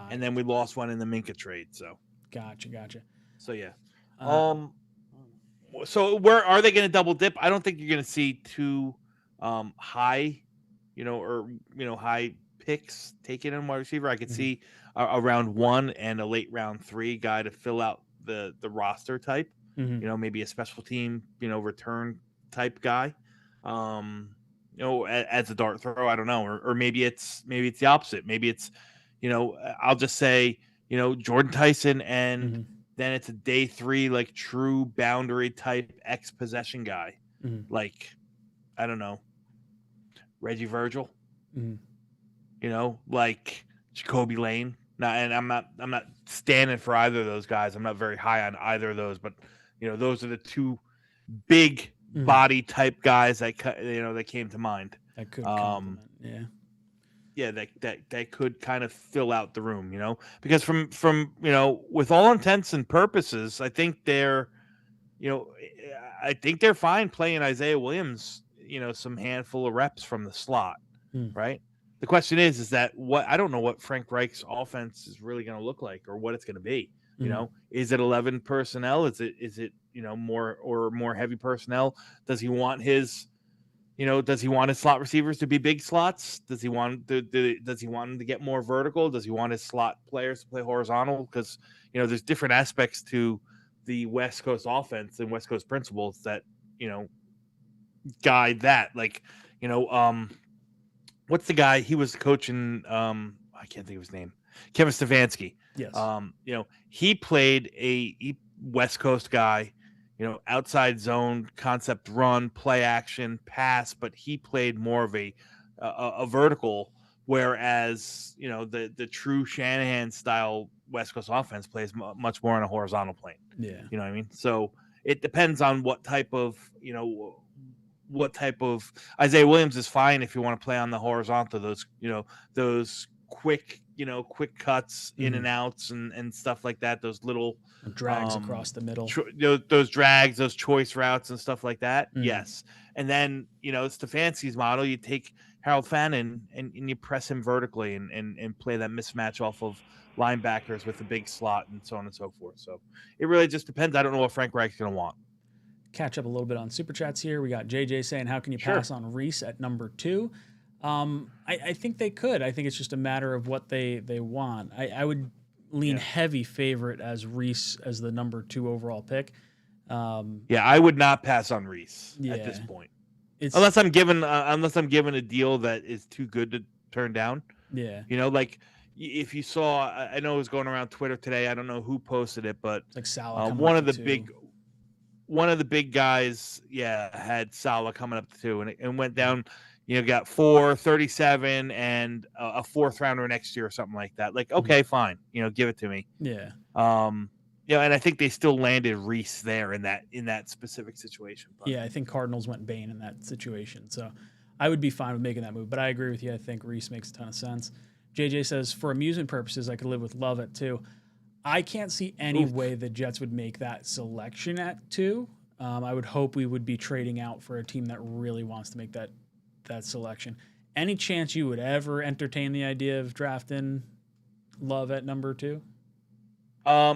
and then we lost one in the Minka trade. So gotcha. So yeah. So where are they going to double dip? I don't think you're going to see too high, high picks taken in wide receiver. I could see a round 1 and a late round 3 guy to fill out the roster type. Maybe a special team, return type guy. As a dart throw. I don't know, or maybe it's the opposite. Maybe it's, I'll just say, Jordan Tyson, and then it's a day 3 like true boundary type X possession guy, like I don't know, Reggie Virgil, like Jacoby Lane. Now, and I'm not standing for either of those guys. I'm not very high on either of those, but those are the 2 big body type guys that that came to mind. That could compliment. That could kind of fill out the room, because from with all intents and purposes, I think they're fine playing Isaiah Williams, some handful of reps from the slot, right? The question is that I don't know what Frank Reich's offense is really going to look like, or what it's going to be. Is it 11 personnel? Is it more heavy personnel? Does he want his slot receivers to be big slots? Does he want them to get more vertical? Does he want his slot players to play horizontal? Because there's different aspects to the West Coast offense and West Coast principles that guide that. Like what's the guy he was coaching? I can't think of his name. Kevin Stefanski. Yes. He played a West Coast guy, outside zone concept, run, play action, pass, but he played more of a vertical, whereas the true Shanahan style West Coast offense plays much more on a horizontal plane. Yeah. You know what I mean? So it depends on what type of Isaiah Williams is fine if you want to play on the horizontal, those quick cuts in and outs and stuff like that. Those little drags across the middle, those drags, those choice routes and stuff like that. Yes. And then, Stefanski's model, you take Harold Fannin and you press him vertically and play that mismatch off of linebackers with the big slot and so on and so forth. So it really just depends. I don't know what Frank Reich's going to want. Catch up a little bit on Super Chats here. We got JJ saying, how can you pass on Reese at number 2? I think they could. I think it's just a matter of what they want. I would lean heavy favorite as Reese as the number 2 overall pick. Yeah, I would not pass on Reese at this point, unless I'm given a deal that is too good to turn down. Yeah, like if you saw, I know it was going around Twitter today. I don't know who posted it, but it's like Salah one of the big guys, had Salah coming up to 2, and went down. Got 437 and a 4th rounder next year or something like that. Like, okay, fine, give it to me. Yeah. And I think they still landed Reese there in that specific situation. But. Yeah, I think Cardinals went Bane in that situation, so I would be fine with making that move. But I agree with you. I think Reese makes a ton of sense. JJ says, for amusement purposes, I could live with Lovett too. I can't see any way the Jets would make that selection at 2. I would hope we would be trading out for a team that really wants to make that selection. Any chance you would ever entertain the idea of drafting Love at number 2?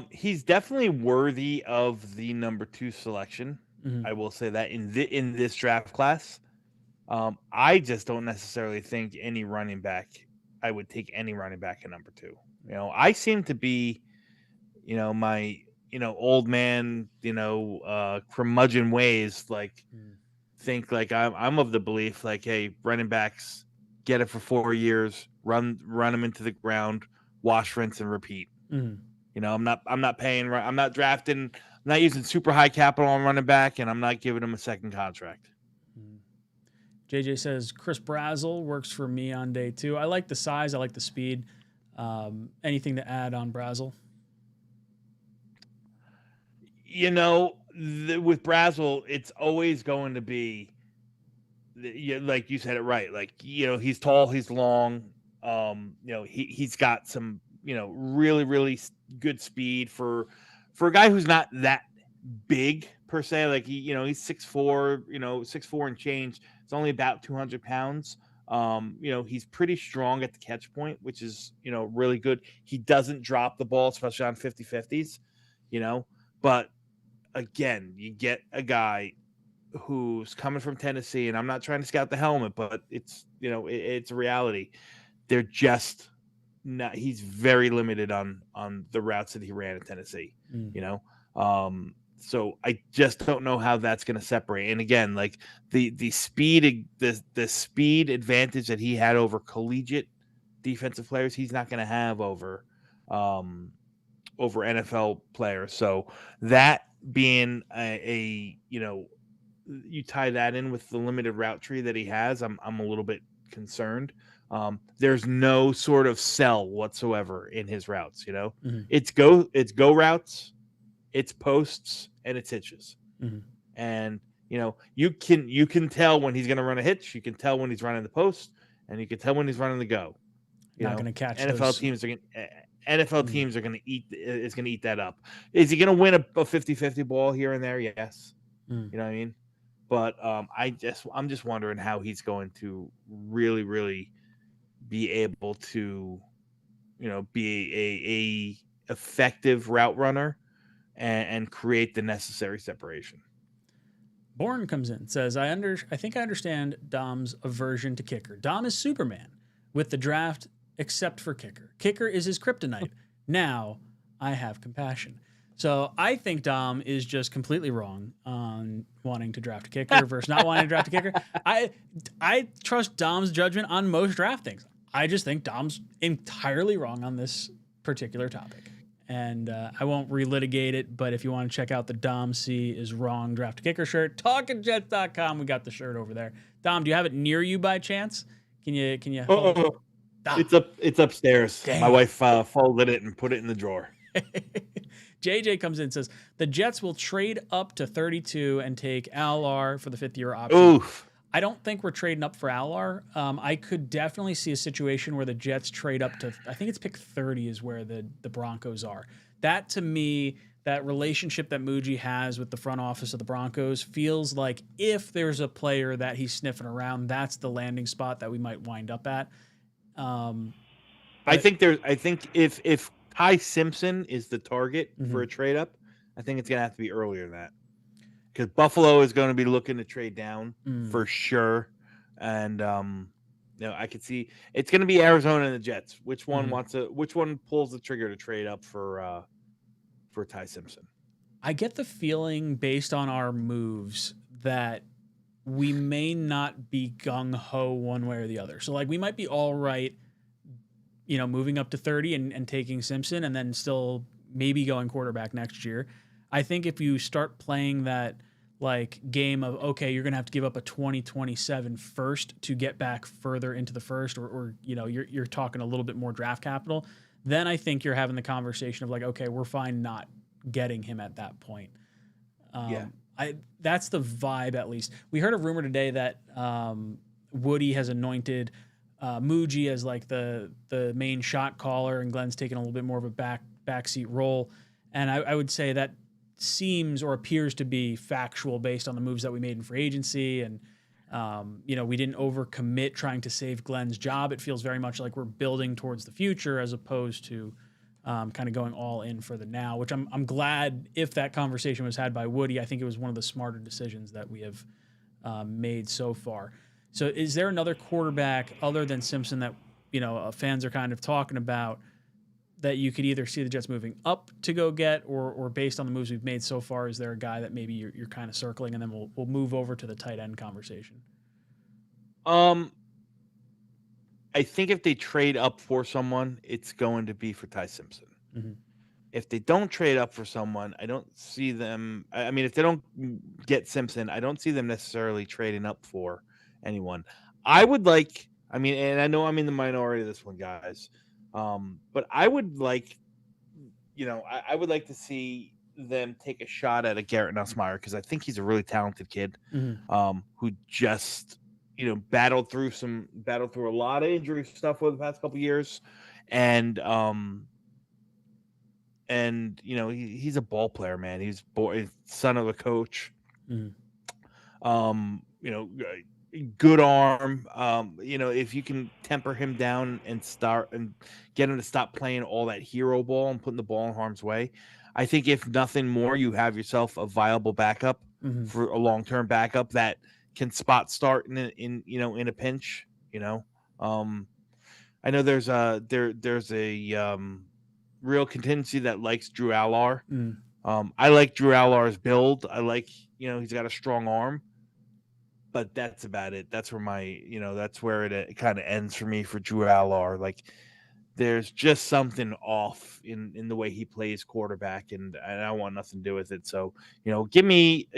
He's definitely worthy of the number 2 selection. I will say that in this draft class. I just don't necessarily think I would take any running back at number 2. I seem to be, my, old man, curmudgeon ways, like think like I'm of the belief, like, hey, running backs, get it for 4 years, run them into the ground, wash, rinse, and repeat. I'm not paying, I'm not drafting, I'm not using super high capital on running back, and I'm not giving him a second contract. JJ says Chris Brazzell works for me on day 2. I like the size, I like the speed. Anything to add on Brazzell? With Brazzell, it's always going to be, like you said it right. Like, he's tall, he's long. He's got some, really, really good speed for a guy who's not that big per se. Like he's 6'4", 6'4" and change. It's only about 200 pounds. He's pretty strong at the catch point, which is, really good. He doesn't drop the ball, especially on 50-50s, but again, you get a guy who's coming from Tennessee, and I'm not trying to scout the helmet, but it's, it's a reality. They're just not, he's very limited on the routes that he ran in Tennessee, so I just don't know how that's going to separate. And again, like the speed advantage that he had over collegiate defensive players, he's not going to have over NFL players. So that being you tie that in with the limited route tree that he has, I'm a little bit concerned. There's no sort of sell whatsoever in his routes. It's go routes, it's posts, and it's hitches. And you can tell when he's going to run a hitch. You can tell when he's running the post, and you can tell when he's running the go. Not going to catch NFL teams are going. NFL teams are going to eat that up. Is he going to win a 50-50 ball here and there? Yes. You know what I mean? But I'm just wondering how he's going to really, really be able to, be a effective route runner and create the necessary separation. Bourne comes in, says, I think I understand Dom's aversion to kicker. Dom is Superman with the draft, except for kicker. Kicker is his kryptonite. Now I have compassion. So I think Dom is just completely wrong on wanting to draft a kicker versus not wanting to draft a kicker. I trust Dom's judgment on most draft things. I just think Dom's entirely wrong on this particular topic. And I won't relitigate it, but if you want to check out the Dom C is wrong draft a kicker shirt, talkingjets.com. We got the shirt over there. Dom, do you have it near you by chance? Can you It's upstairs. Damn. My wife folded it and put it in the drawer. JJ comes in and says the Jets will trade up to 32 and take 𝐿 for the 5th-year option. Oof. I don't think we're trading up for 𝐿. I could definitely see a situation where the Jets trade up to, I think it's pick 30 is where the Broncos are. That, to me, that relationship that Muji has with the front office of the Broncos feels like if there's a player that he's sniffing around, that's the landing spot that we might wind up at. I think if Ty Simpson is the target for a trade up, I think it's going to have to be earlier than that. Because Buffalo is going to be looking to trade down for sure. And I could see it's going to be Arizona and the Jets. Which one pulls the trigger to trade up for Ty Simpson? I get the feeling based on our moves that we may not be gung-ho one way or the other. So like we might be all right, moving up to 30 and taking Simpson and then still maybe going quarterback next year. I think if you start playing that like game of, okay, you're going to have to give up a 2027 first to get back further into the first, or you're talking a little bit more draft capital, then I think you're having the conversation of like, okay, we're fine not getting him at that point. That's the vibe, at least. We heard a rumor today that Woody has anointed Muji as like the main shot caller, and Glenn's taking a little bit more of a backseat role. And I would say that seems or appears to be factual based on the moves that we made in free agency. And, we didn't overcommit trying to save Glenn's job. It feels very much like we're building towards the future as opposed to kind of going all in for the now, which I'm glad if that conversation was had by Woody. I think it was one of the smarter decisions that we have made so far. So is there another quarterback other than Simpson that, fans are kind of talking about that you could either see the Jets moving up to go get, or based on the moves we've made so far, is there a guy that maybe you're kind of circling, and then we'll move over to the tight end conversation? I think if they trade up for someone, it's going to be for Ty Simpson. Mm-hmm. If they don't trade up for someone, I don't see them. I mean, if they don't get Simpson, I don't see them necessarily trading up for anyone. I would like, and I know I'm in the minority of this one, guys. But I would like, I would like to see them take a shot at a Garrett Nussmeier, because I think he's a really talented kid, who just, battled through a lot of injury stuff over the past couple of years, and he's a ball player, man. He's son of a coach. Good arm. If you can temper him down and get him to stop playing all that hero ball and putting the ball in harm's way, I think if nothing more, you have yourself a viable backup for a long-term backup that can spot start in a pinch. I know there's a real contingency that likes Drew Allar. I like Drew Allar's build. I like, he's got a strong arm. But that's about it. That's where that's where it kind of ends for me for Drew Allar. Like, there's just something off in the way he plays quarterback, and I want nothing to do with it. So, give me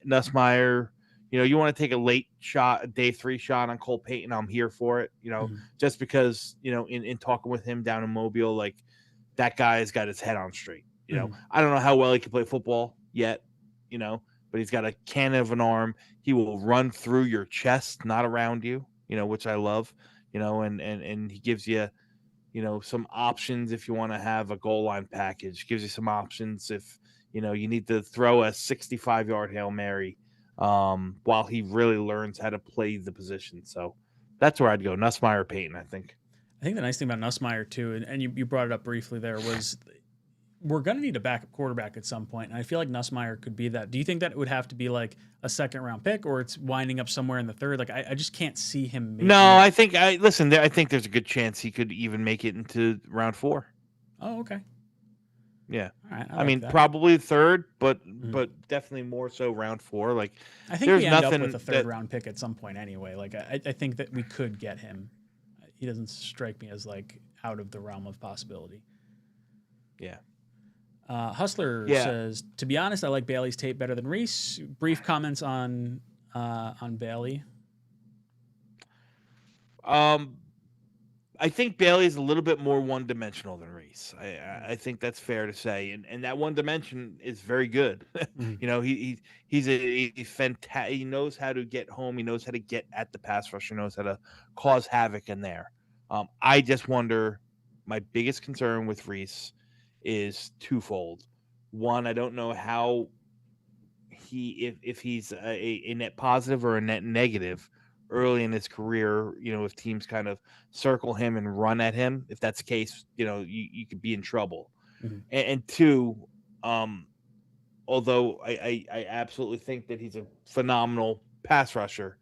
Nussmeier. You want to take a late shot, a day 3 shot on Cole Payton, I'm here for it. Just because, in talking with him down in Mobile, like, that guy's got his head on straight. I don't know how well he can play football yet, but he's got a cannon of an arm. He will run through your chest, not around you, which I love, and he gives you, some options if you want to have a goal line package. Gives you some options if, you need to throw a 65-yard Hail Mary while he really learns how to play the position. So that's where I'd go. Nussmeier, Payton, I think. I think the nice thing about Nussmeier, too, and you brought it up briefly there, was we're going to need a backup quarterback at some point, and I feel like Nussmeier could be that. Do you think that it would have to be like a second-round pick, or it's winding up somewhere in the third? Like, I just can't see him making I think there's a good chance he could even make it into round 4. Oh, okay. Yeah. All right, I mean, probably third, but definitely more so round 4. Like, I think we end up with a third-round pick at some point anyway. Like, I think that we could get him. He doesn't strike me as, like, out of the realm of possibility. Yeah. Hustler says, to be honest, I like Bailey's tape better than Reese. Brief comments on Bailey. I think Bailey is a little bit more one-dimensional than Reese. I think that's fair to say, and that one dimension is very good. He's a fantastic. He knows how to get home. He knows how to get at the pass rusher. Knows how to cause havoc in there. I just wonder. My biggest concern with Reese is twofold. One, I don't know how if he's a net positive or a net negative early in his career, if teams kind of circle him and run at him. If that's the case, you could be in trouble. And two, although I absolutely think that he's a phenomenal pass rusher,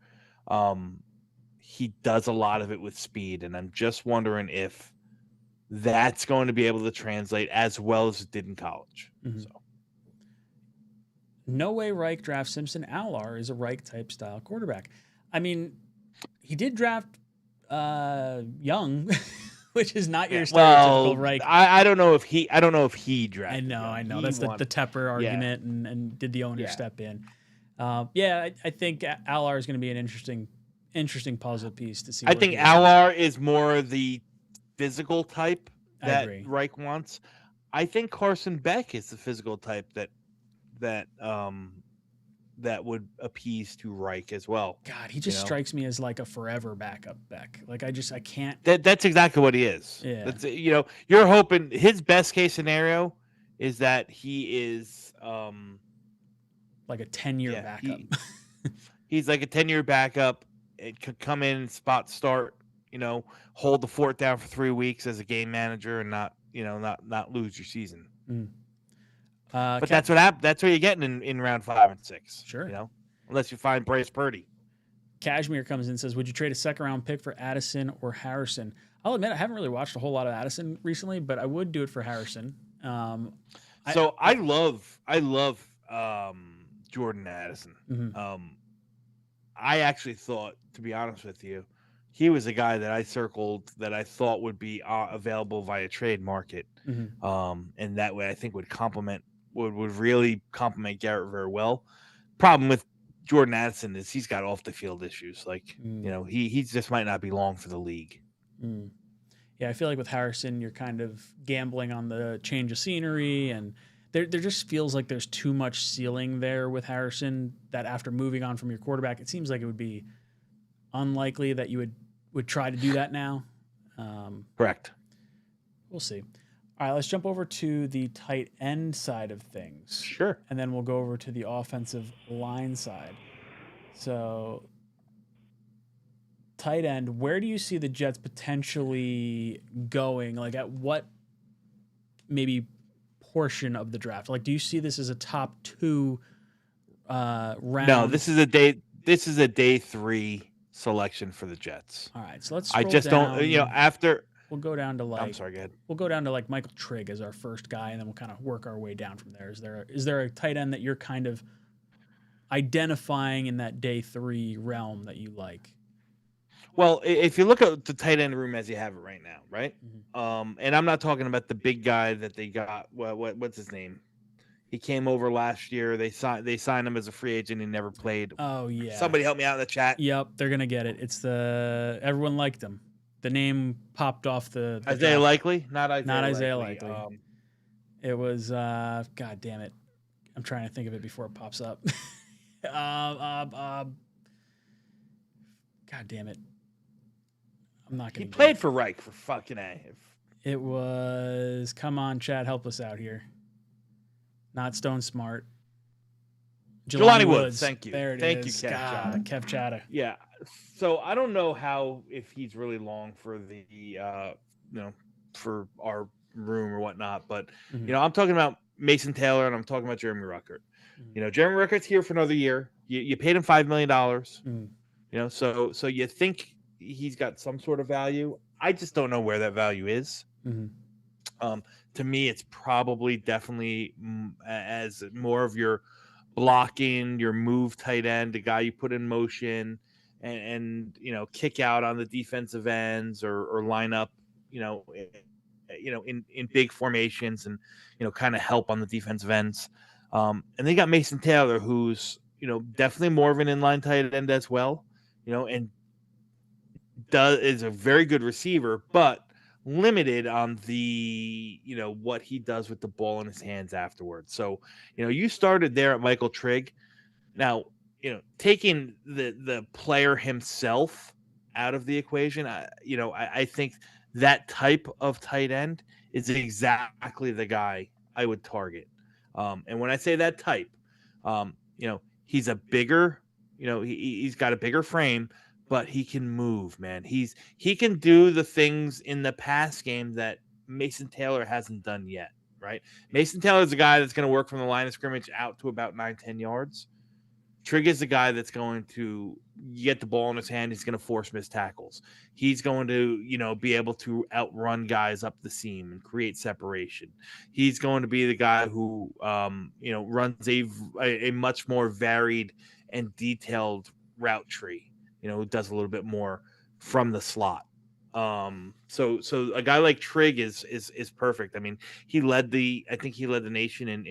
he does a lot of it with speed, and I'm just wondering if that's going to be able to translate as well as it did in college. So, no way Reich drafts Simpson. 𝐼𝐼 is a Reich type style quarterback. I mean, he did draft Young, which is not your stereotypical Reich. I don't know if he drafted. I know. That's the Tepper argument, and did the owner step in? I think 𝐼𝐼 is going to be an interesting puzzle piece to see. I think 𝐼𝐼 is more the physical type that Reich wants. I think Carson Beck is the physical type that would appease to Reich as well. God, he just strikes me as like a forever backup Beck. Like I can't. That's exactly what he is. Yeah. That's, you're hoping his best case scenario is that he is like a 10-year backup. He's like a 10-year backup. It could come in, spot start, hold the fort down for 3 weeks as a game manager and not lose your season. But that's what you're getting in round 5 and 6. Sure. Unless you find Bryce Purdy. Cashmere comes in and says, would you trade a second-round pick for Addison or Harrison? I'll admit I haven't really watched a whole lot of Addison recently, but I would do it for Harrison. I love Jordan Addison. Mm-hmm. I actually thought, to be honest with you, he was a guy that I circled that I thought would be available via trade market. Mm-hmm. And that way I think would really complement Garrett very well. Problem with Jordan Addison is he's got off the field issues. Like, he just might not be long for the league. Mm. Yeah, I feel like with Harrison, you're kind of gambling on the change of scenery, and there just feels like there's too much ceiling there with Harrison that after moving on from your quarterback, it seems like it would be unlikely that you would try to do that now. Correct. We'll see. All right, let's jump over to the tight end side of things. Sure. And then we'll go over to the offensive line side. So, tight end, where do you see the Jets potentially going? Like, at what maybe portion of the draft? Like, do you see this as a top 2 round? No, this is a day 3 selection for the Jets. All right, so let's. I just down. don't. After we'll go down to like. I'm sorry. Go ahead. We'll go down to like Michael Trigg as our first guy, and then we'll kind of work our way down from there. Is there a tight end that you're kind of identifying in that day 3 realm that you like? Well, if you look at the tight end room as you have it right now, right? Mm-hmm. And I'm not talking about the big guy that they got. What's his name? He came over last year. They signed him as a free agent. He never played. Oh yeah. Somebody help me out in the chat. Yep, they're gonna get it. It's everyone liked him. The name popped off the Isaiah Likely, not Isaiah Likely. It was God damn it. I'm trying to think of it before it pops up. God damn it. I'm not gonna. He played for Reich for fucking A. It was. Come on, Chad, help us out here. Not Stone Smart. Jelani Woods. Thank you. There it is. Thank you, Kev. Kev Chada. Yeah. So I don't know if he's really long for the for our room or whatnot, but I'm talking about Mason Taylor and I'm talking about Jeremy Ruckert. Mm-hmm. Jeremy Ruckert's here for another year. You paid him $5 million. So you think he's got some sort of value. I just don't know where that value is. Mm-hmm. To me, it's probably definitely as more of your blocking, your move tight end, the guy you put in motion and kick out on the defensive ends or line up, in big formations and, kind of help on the defensive ends. And they got Mason Taylor, who's, definitely more of an inline tight end as well, and is a very good receiver, but limited on the what he does with the ball in his hands afterwards. So you started there at Michael Trigg. Now taking the player himself out of the equation, I think that type of tight end is exactly the guy I would target. And when I say that type, he's a bigger, he's got a bigger frame, but he can move, man. He can do the things in the pass game that Mason Taylor hasn't done yet, right? Mason Taylor is a guy that's going to work from the line of scrimmage out to about 9-10 yards. Trigg is the guy that's going to get the ball in his hand. He's going to force missed tackles. He's going to, be able to outrun guys up the seam and create separation. He's going to be the guy who, runs a much more varied and detailed route tree, who does a little bit more from the slot. So a guy like Trigg is perfect. I mean, he led the nation in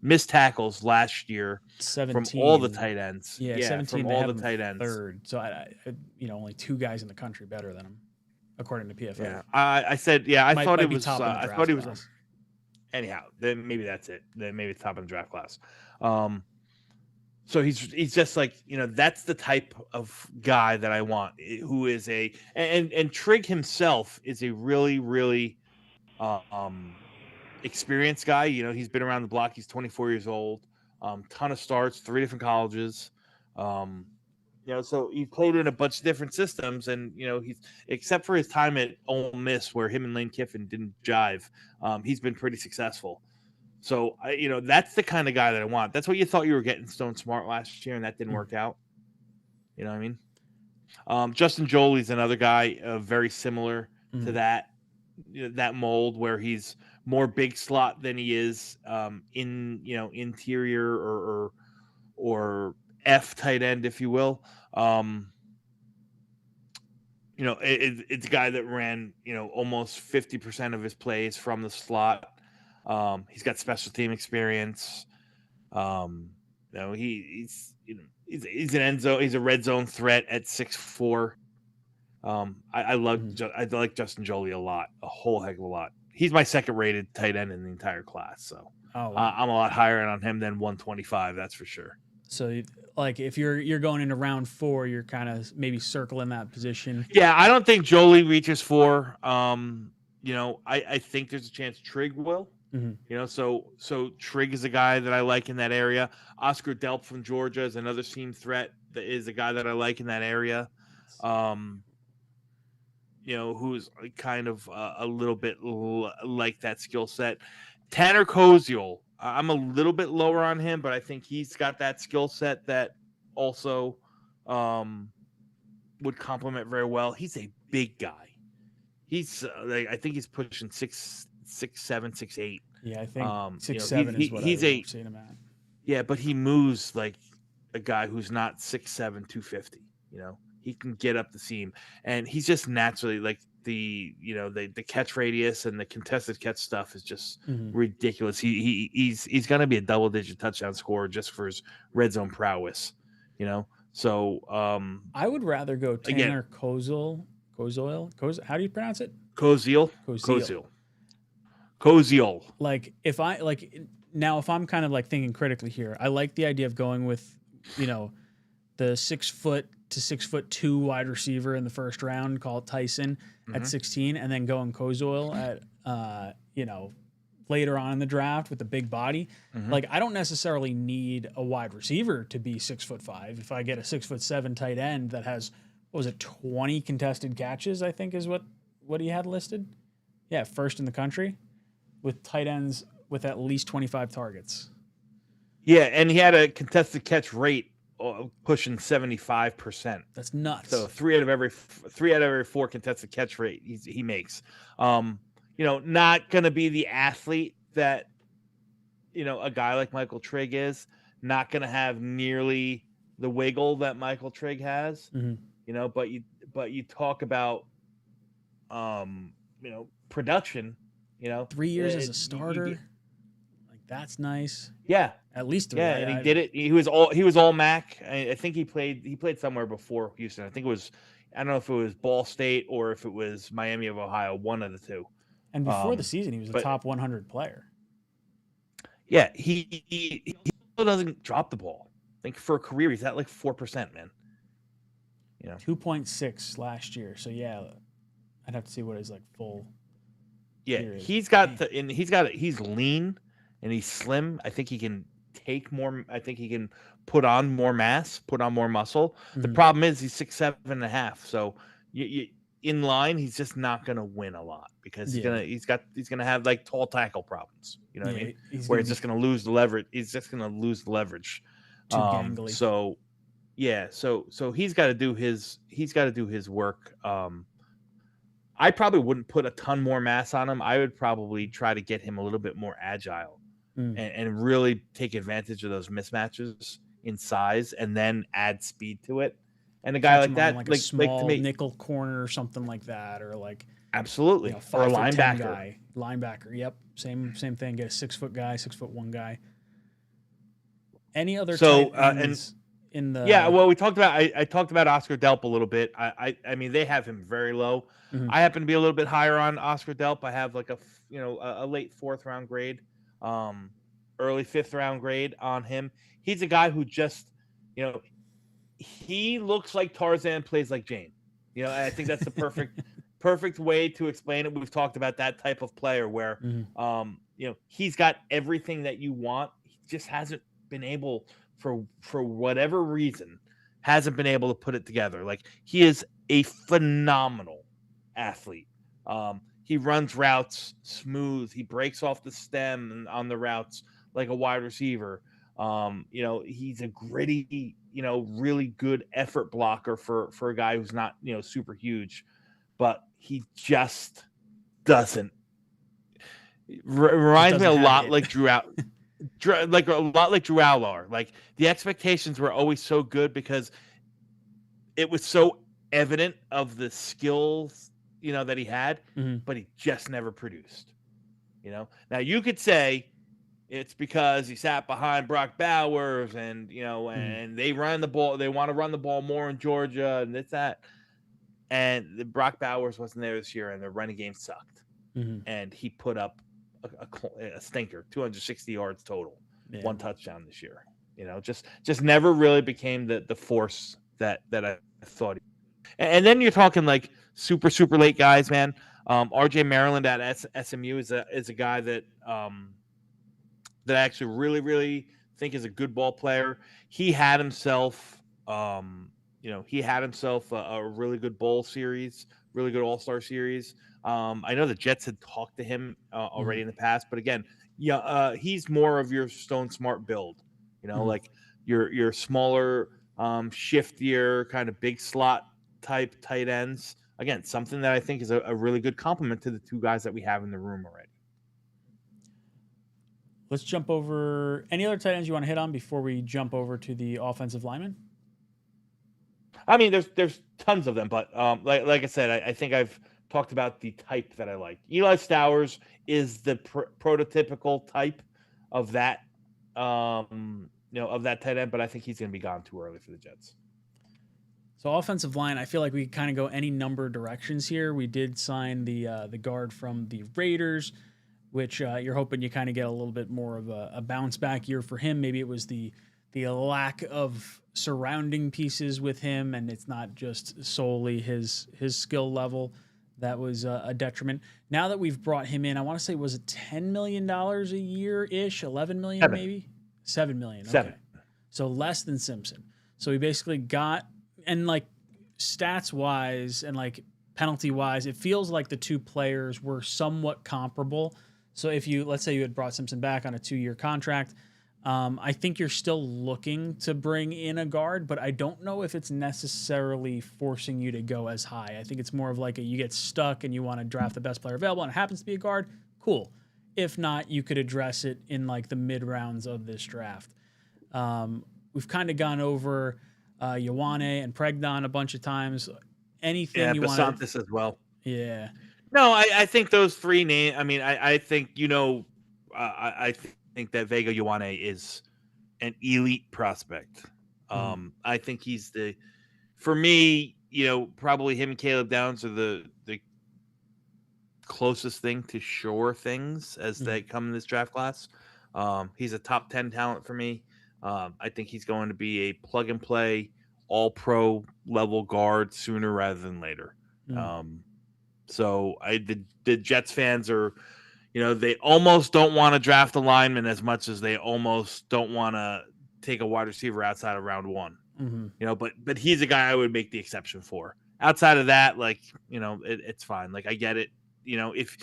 missed tackles last year 17 from all the tight ends. Yeah, 17 from all the tight ends. Third. So I only 2 guys in the country better than him, according to PFF. Yeah, I said, yeah, I thought it was. I thought he was. Class. Anyhow, then maybe that's it. Then maybe it's top of the draft class. So he's just like, that's the type of guy that I want, who is and Trigg himself is a really, really experienced guy. He's been around the block. He's 24 years old. Ton of starts, 3 different colleges. So he played in a bunch of different systems, and he's, except for his time at Ole Miss where him and Lane Kiffin didn't jive, he's been pretty successful. So that's the kind of guy that I want. That's what you thought you were getting Stone Smart last year, and that didn't work out. You know what I mean? Justin Jolie's another guy very similar to that mold, where he's more big slot than he is interior or F tight end, if you will. It's a guy that ran almost 50% of his plays from the slot. He's got special team experience. He's an end zone. He's a red zone threat at 6'4". I like Justin Jolie a whole heck of a lot. He's my second rated tight end in the entire class. So I'm a lot higher on him than 125. That's for sure. So like if you're going into round 4, you're kind of maybe circling that position. Yeah, I don't think Jolie reaches 4. I think there's a chance Trigg will. Mm-hmm. So Trigg is a guy that I like in that area. Oscar Delp from Georgia is another seam threat that is a guy that I like in that area. Who's kind of a little bit like that skill set. Tanner Koziel, I'm a little bit lower on him, but I think he's got that skill set that also would complement very well. He's a big guy. He's I think he's pushing 6'7", 6'8". Yeah, I think 6'7" is what I've seen him at. Yeah, but he moves like a guy who's not 6'7", 250. He can get up the seam, and he's just naturally like the catch radius and the contested catch stuff is just ridiculous. He's going to be a double-digit touchdown scorer just for his red zone prowess. So I would rather go Tanner Koziel. How do you pronounce it? Koziel. Like if I'm kind of like thinking critically here, I like the idea of going with, the 6 foot to 6'2" wide receiver in the first round called Tyson at 16, and then going Koziel at later on in the draft with the big body. Like I don't necessarily need a wide receiver to be 6'5". If I get a 6'7" tight end that has 20 contested catches, I think is what he had listed. Yeah, first in the country with tight ends with at least 25 targets. Yeah, and he had a contested catch rate pushing 75%. That's nuts. So 3 out of every 4 contested catch rate he makes. Not going to be the athlete that a guy like Michael Trigg is. Not going to have nearly the wiggle that Michael Trigg has. But you talk about production. 3 years as a starter. That's nice. Yeah, at least 3. Yeah, and he did it. He was all MAC. I think he played somewhere before Houston. I think it was, I don't know if it was Ball State or if it was Miami of Ohio. One of the two. And before the season, he was a top 100 player. Yeah, he still doesn't drop the ball. I think for a career, he's at like 4%, man. 2.6 last year. So yeah, I'd have to see what his full. Yeah, he's lean. And he's slim. I think he can take more. I think he can put on more mass, put on more muscle. The problem is he's 6'7.5". So in line, he's just not gonna win a lot because he's gonna have like tall tackle problems. You know what I mean? Where he's just gonna lose the leverage. He's just gonna lose the leverage. Too gangly. So he's got to do his work. I probably wouldn't put a ton more mass on him. I would probably try to get him a little bit more agile and really take advantage of those mismatches in size and then add speed to it. And a guy like that, like a small nickel corner or something like that, or like absolutely, or a linebacker. Linebacker, yep, same thing. Get a 6 foot guy, 6'1" guy. Any other so tight ends in the well, we talked about I talked about Oscar Delp a little bit. I mean they have him very low. I happen to be a little bit higher on Oscar Delp. I have like a late 4th round grade, early 5th round grade on him. He's a guy who just he looks like Tarzan, plays like Jane. I think that's the perfect way to explain it. We've talked about that type of player where he's got everything that you want. He just hasn't been able, for whatever reason, hasn't been able to put it together. Like, he is a phenomenal athlete. He runs routes smooth. He breaks off the stem on the routes like a wide receiver. He's a gritty, really good effort blocker for a guy who's not, super huge, but he just doesn't. Reminds me a lot like Drew like a lot like Drew Allar. Like, the expectations were always so good because it was so evident of the skills, that he had, but he just never produced. Now you could say it's because he sat behind Brock Bowers and and they run the ball. They want to run the ball more in Georgia and it's that. And the Brock Bowers wasn't there this year, and the running game sucked. And he put up a stinker, 260 yards total, 1 touchdown this year. Just never really became the force that I thought. And then you're talking like super late guys, man. RJ Maryland at SMU is a guy that that I actually really think is a good ball player. He had himself a really good bowl series, really good all-star series. I know the Jets had talked to him already in the past, but again, he's more of your Stone Smart build, like your smaller, shiftier, kind of big slot type tight ends. Again, something that I think is a really good compliment to the 2 guys that we have in the room already. Let's jump over any other tight ends you want to hit on before we jump over to the offensive linemen. I mean, there's tons of them, but like I said, I think I've talked about the type that I like. Eli Stowers is the prototypical type of that, of that tight end, but I think he's going to be gone too early for the Jets. So offensive line, I feel like we kind of go any number of directions here. We did sign the guard from the Raiders, which you're hoping you kind of get a little bit more of a bounce back year for him. Maybe it was the lack of surrounding pieces with him, and it's not just solely his skill level that was a detriment. Now that we've brought him in, I want to say, was it $10 million a year-ish, $11 million maybe? $7 million. Okay. So less than Simpson. So we basically got, and like stats-wise and like penalty-wise, it feels like the 2 players were somewhat comparable. So if let's say you had brought Simpson back on a 2-year contract, I think you're still looking to bring in a guard, but I don't know if it's necessarily forcing you to go as high. I think it's more of like you get stuck and you want to draft the best player available and it happens to be a guard. Cool. If not, you could address it in like the mid rounds of this draft. We've kind of gone over Ioane and Pregnon a bunch of times. Anything you want? Yeah, Basantis as well. Yeah. No, I think those 3 names. I mean, I think I think that Vega Ioane is an elite prospect. I think he's for me, probably him and Caleb Downs are the closest thing to sure things as they come in this draft class. He's a top 10 talent for me. I think he's going to be a plug and play all pro level guard sooner rather than later. So the Jets fans are, they almost don't want to draft a lineman as much as they almost don't want to take a wide receiver outside of round 1. But he's a guy I would make the exception for. Outside of that, like, it's fine. Like, I get it. If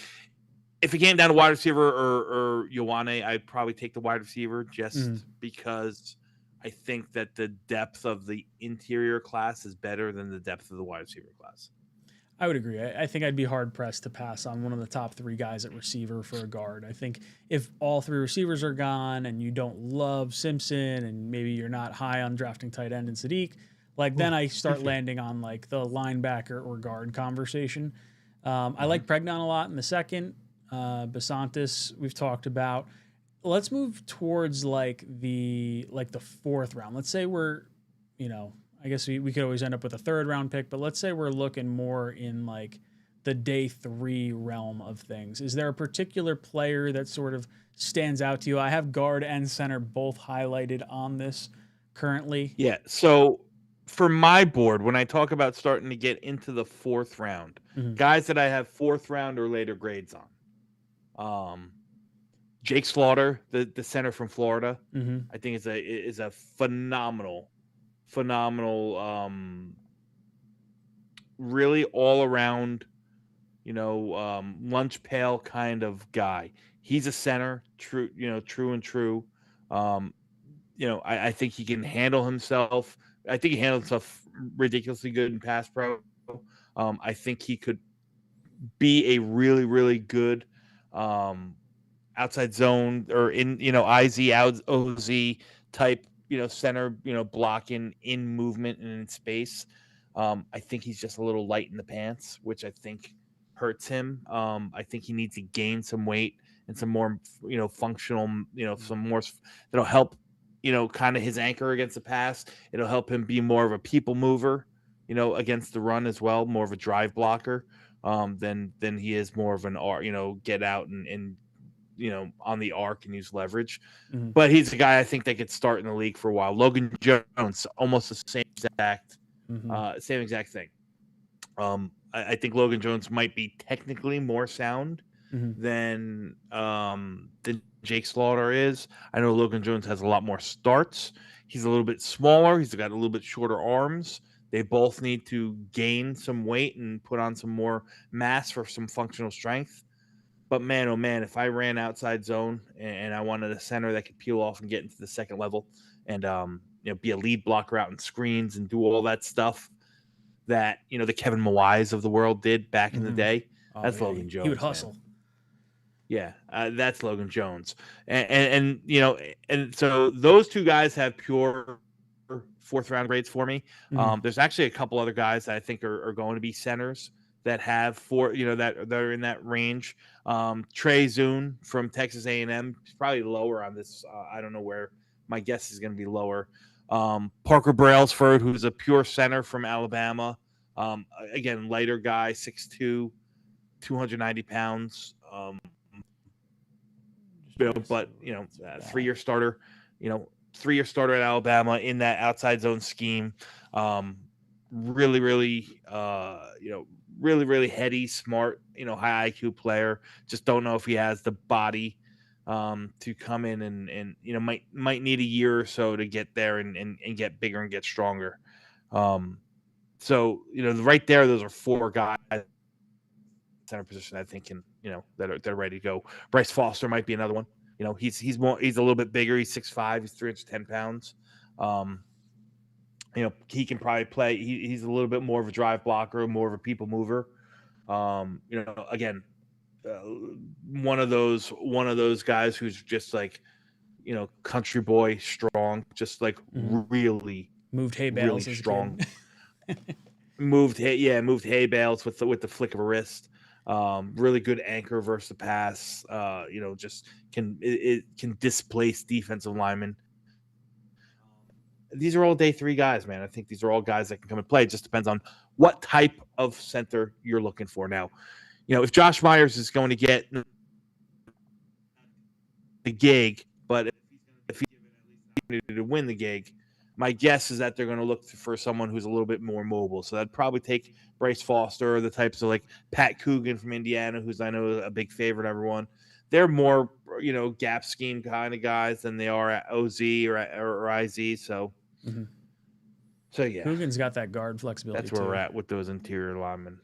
it came down to wide receiver or Ioane, I'd probably take the wide receiver just because I think that the depth of the interior class is better than the depth of the wide receiver class. I would agree. I think I'd be hard pressed to pass on one of the top 3 guys at receiver for a guard. I think if all 3 receivers are gone and you don't love Simpson and maybe you're not high on drafting tight end and Sadiq, like then I start landing on like the linebacker or guard conversation. I like Pregnon a lot in the second. Basantis we've talked about. Let's move towards like the 4th round. Let's say we're, I guess we could always end up with a 3rd round pick, but let's say we're looking more in like the day 3 realm of things. Is there a particular player that sort of stands out to you? I have guard and center both highlighted on this currently. Yeah. So for my board, when I talk about starting to get into the 4th round, guys that I have 4th round or later grades on, Jake Slaughter, the center from Florida, I think is a phenomenal, really all around, lunch pail kind of guy. He's a center, true and true. I think he can handle himself. I think he handles himself ridiculously good in pass pro. I think he could be a really, really good outside zone or in, IZ type, center, blocking in movement and in space. I think he's just a little light in the pants, which I think hurts him. I think he needs to gain some weight and some more, functional, some more that'll help, kind of his anchor against the pass. It'll help him be more of a people mover, against the run as well, more of a drive blocker than he is more of an get out and on the arc and use leverage. But he's a guy I think that could start in the league for a while. Logan Jones, almost the same exact thing. I think Logan Jones might be technically more sound than Jake Slaughter is. I know Logan Jones has a lot more starts. He's a little bit smaller. He's got a little bit shorter arms. They both need to gain some weight and put on some more mass for some functional strength. But man, oh man, if I ran outside zone and I wanted a center that could peel off and get into the 2nd level and be a lead blocker out in screens and do all that stuff that the Kevin Mawais of the world did back in the day, that's Logan Jones. He would hustle. Man. Yeah, that's Logan Jones, and so those 2 guys have pure 4th round grades for me. There's actually a couple other guys that I think are going to be centers that have that are in that range. Trey Zune from Texas A&M is probably lower on this. I don't know where. My guess is going to be lower. Parker Brailsford, who's a pure center from Alabama. Again, lighter guy, 6'2", 290 pounds. But 3-year starter. 3-year starter at Alabama in that outside zone scheme. Really, really heady, smart, high IQ player. Just don't know if he has the body to come in and might need a year or so to get there and get bigger and get stronger. So right there, those are 4 guys center position I think can that are ready to go. Bryce Foster might be another one. He's a little bit bigger. He's 6'5", he's 310 pounds. He can probably play. He's a little bit more of a drive blocker, more of a people mover. Again, one of those guys who's just like, country boy strong, just like really moved hay bales really strong. moved hay bales with the flick of a wrist. Really good anchor versus the pass. Just can displace defensive linemen. These are all day 3 guys, man. I think these are all guys that can come and play. It just depends on what type of center you're looking for. Now, if Josh Myers is going to get the gig, but if he's going to win the gig, my guess is that they're going to look for someone who's a little bit more mobile. So that'd probably take Bryce Foster or the types of like Pat Coogan from Indiana, who's I know a big favorite, everyone. They're more, gap scheme kind of guys than they are at OZ or IZ. So So yeah, Coogan's got that guard flexibility. That's where too. we're at with those interior linemen.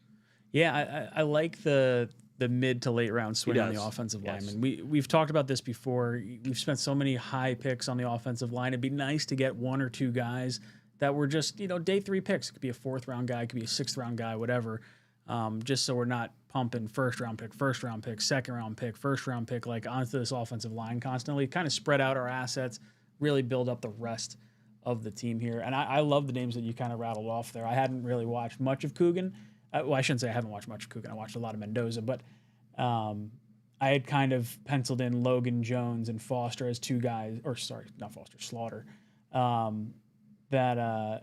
Yeah, I like the mid to late round swing on the does. offensive Yes. lineman. We've talked about this before. We've spent so many high picks on the offensive line. It'd be nice to get one or two guys that were just, day 3 picks. It could be a 4th round guy, it could be a 6th round guy, whatever. Just so we're not pumping first round pick, 2nd round pick, 1st round pick, like onto this offensive line constantly. Kind of spread out our assets, really build up the rest of the team here. And I love the names that you kind of rattled off there. I hadn't really watched much of Coogan. Well, I shouldn't say I haven't watched much of Coogan. I watched a lot of Mendoza, but I had kind of penciled in Logan Jones and Foster as 2 guys, or sorry, not Foster, Slaughter, that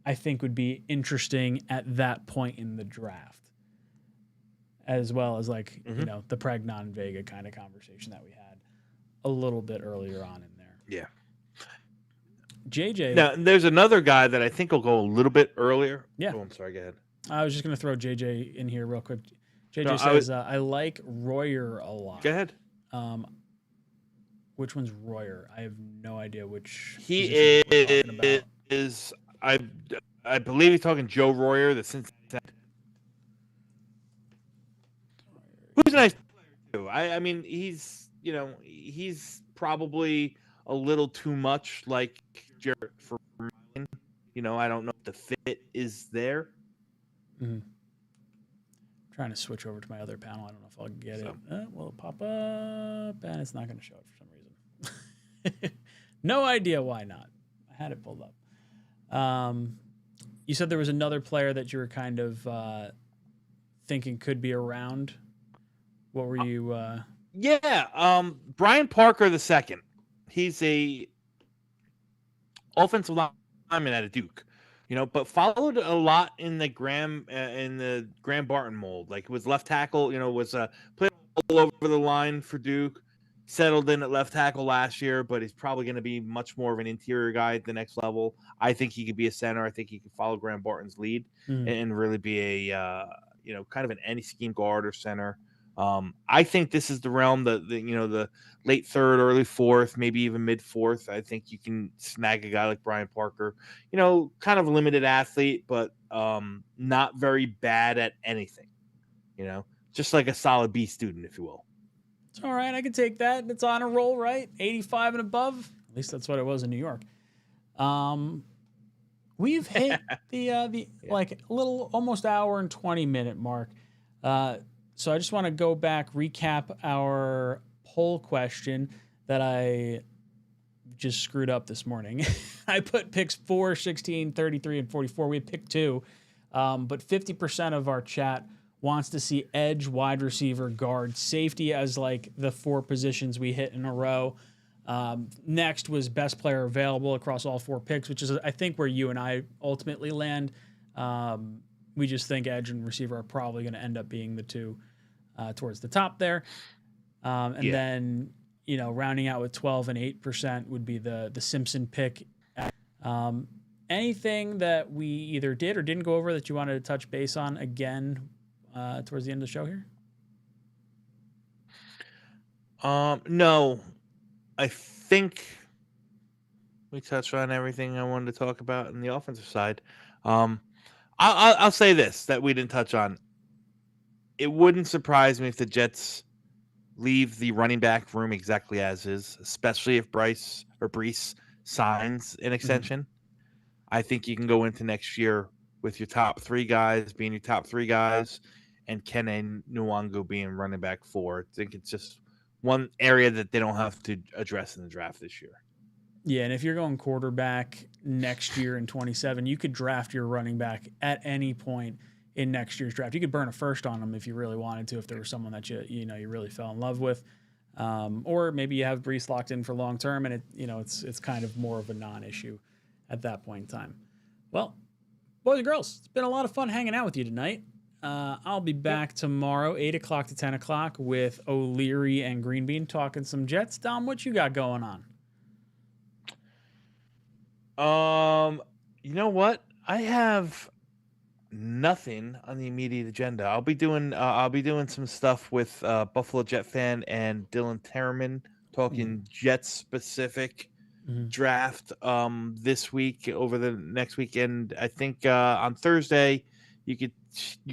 I think would be interesting at that point in the draft, as well as the Pregnon Vega kind of conversation that we had a little bit earlier on in there. Yeah. JJ. Now, there's another guy that I think will go a little bit earlier. Yeah. Oh, I'm sorry. Go ahead. I was just going to throw JJ in here real quick. JJ says, I like Royer a lot. Go ahead. Which one's Royer? I have no idea which. He is I believe he's talking Joe Royer, the Cincinnati. Who's a nice player too. I mean, he's probably a little too much like Jarrett for mine. I don't know if the fit is there. Mm-hmm. Trying to switch over to my other panel. I don't know if I'll get it. Will it pop up? And it's not going to show it for some reason. No idea why not. I had it pulled up. You said there was another player that you were kind of thinking could be around. What were you? Brian Parker II. He's a offensive lineman out of Duke. But followed a lot in the Graham Barton mold. Like, was left tackle. Was played all over the line for Duke. Settled in at left tackle last year, but he's probably going to be much more of an interior guy at the next level. I think he could be a center. I think he could follow Graham Barton's lead and really be a kind of an any scheme guard or center. I think this is the realm that the late 3rd, early 4th, maybe even mid 4th. I think you can snag a guy like Brian Parker. Kind of a limited athlete, but not very bad at anything. Just like a solid B student, if you will. It's all right. I can take that. It's on a roll, right? 85 and above. At least that's what it was in New York. We've hit the like little almost hour and 20-minute mark. So I just want to go back, recap our poll question that I just screwed up this morning. I put picks 4, 16, 33, and 44. We had pick 2. But 50% of our chat wants to see edge, wide receiver, guard, safety as like the 4 positions we hit in a row. Next was best player available across all 4 picks, which is, I think, where you and I ultimately land. We just think edge and receiver are probably going to end up being the 2 towards the top there. Then, rounding out with 12 and 8% would be the Simpson pick. Anything that we either did or didn't go over that you wanted to touch base on again towards the end of the show here? No. I think we touched on everything I wanted to talk about in the offensive side. I'll say this that we didn't touch on. It wouldn't surprise me if the Jets leave the running back room exactly as is, especially if Breece signs an extension. I think you can go into next year with your top 3 guys being your top 3 guys and Kene Nwangwu being running back 4. I think it's just one area that they don't have to address in the draft this year. Yeah, and if you're going quarterback next year in 27, you could draft your running back at any point in next year's draft. You could burn a first on them if you really wanted to, if there was someone that you really fell in love with. Or maybe you have Breece locked in for long term and it's kind of more of a non-issue at that point in time. Well, boys and girls, it's been a lot of fun hanging out with you tonight. I'll be back tomorrow, 8 o'clock to 10 o'clock with O'Leary and Greenbean talking some Jets. Dom, what you got going on? You know what? I have nothing on the immediate agenda. I'll be doing some stuff with Buffalo Jet fan and Dylan Terman talking Jets specific draft this week over the next weekend. I think on Thursday you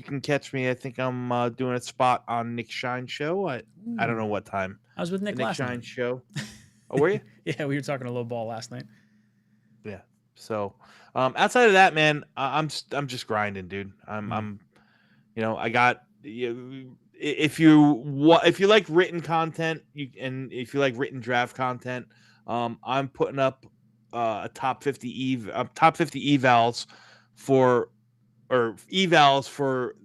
can catch me. I think I'm doing a spot on Nick Shine's show. I don't know what time. I was with Nick last Shine night. show. Oh, were you? Yeah, we were talking a little ball last night. Yeah. So outside of that, man, I'm just grinding, dude. I'm I got if you like written content, and if you like written draft content, I'm putting up a top 50 evals for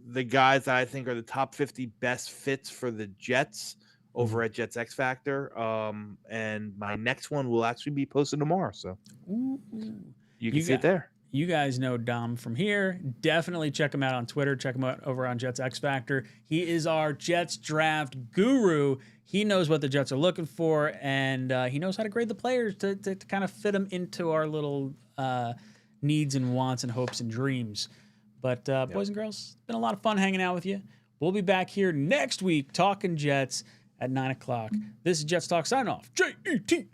the guys that I think are the top 50 best fits for the Jets over at Jets X Factor. And my next one will actually be posted tomorrow, so you can see it there. You guys know Dom from here. Definitely check him out on Twitter. Check him out over on Jets X Factor. He is our Jets draft guru. He knows what the Jets are looking for, and he knows how to grade the players to kind of fit them into our little needs and wants and hopes and dreams. But boys and girls, it's been a lot of fun hanging out with you. We'll be back here next week talking Jets at 9 o'clock. This is Jets Talk. Sign off. JETS.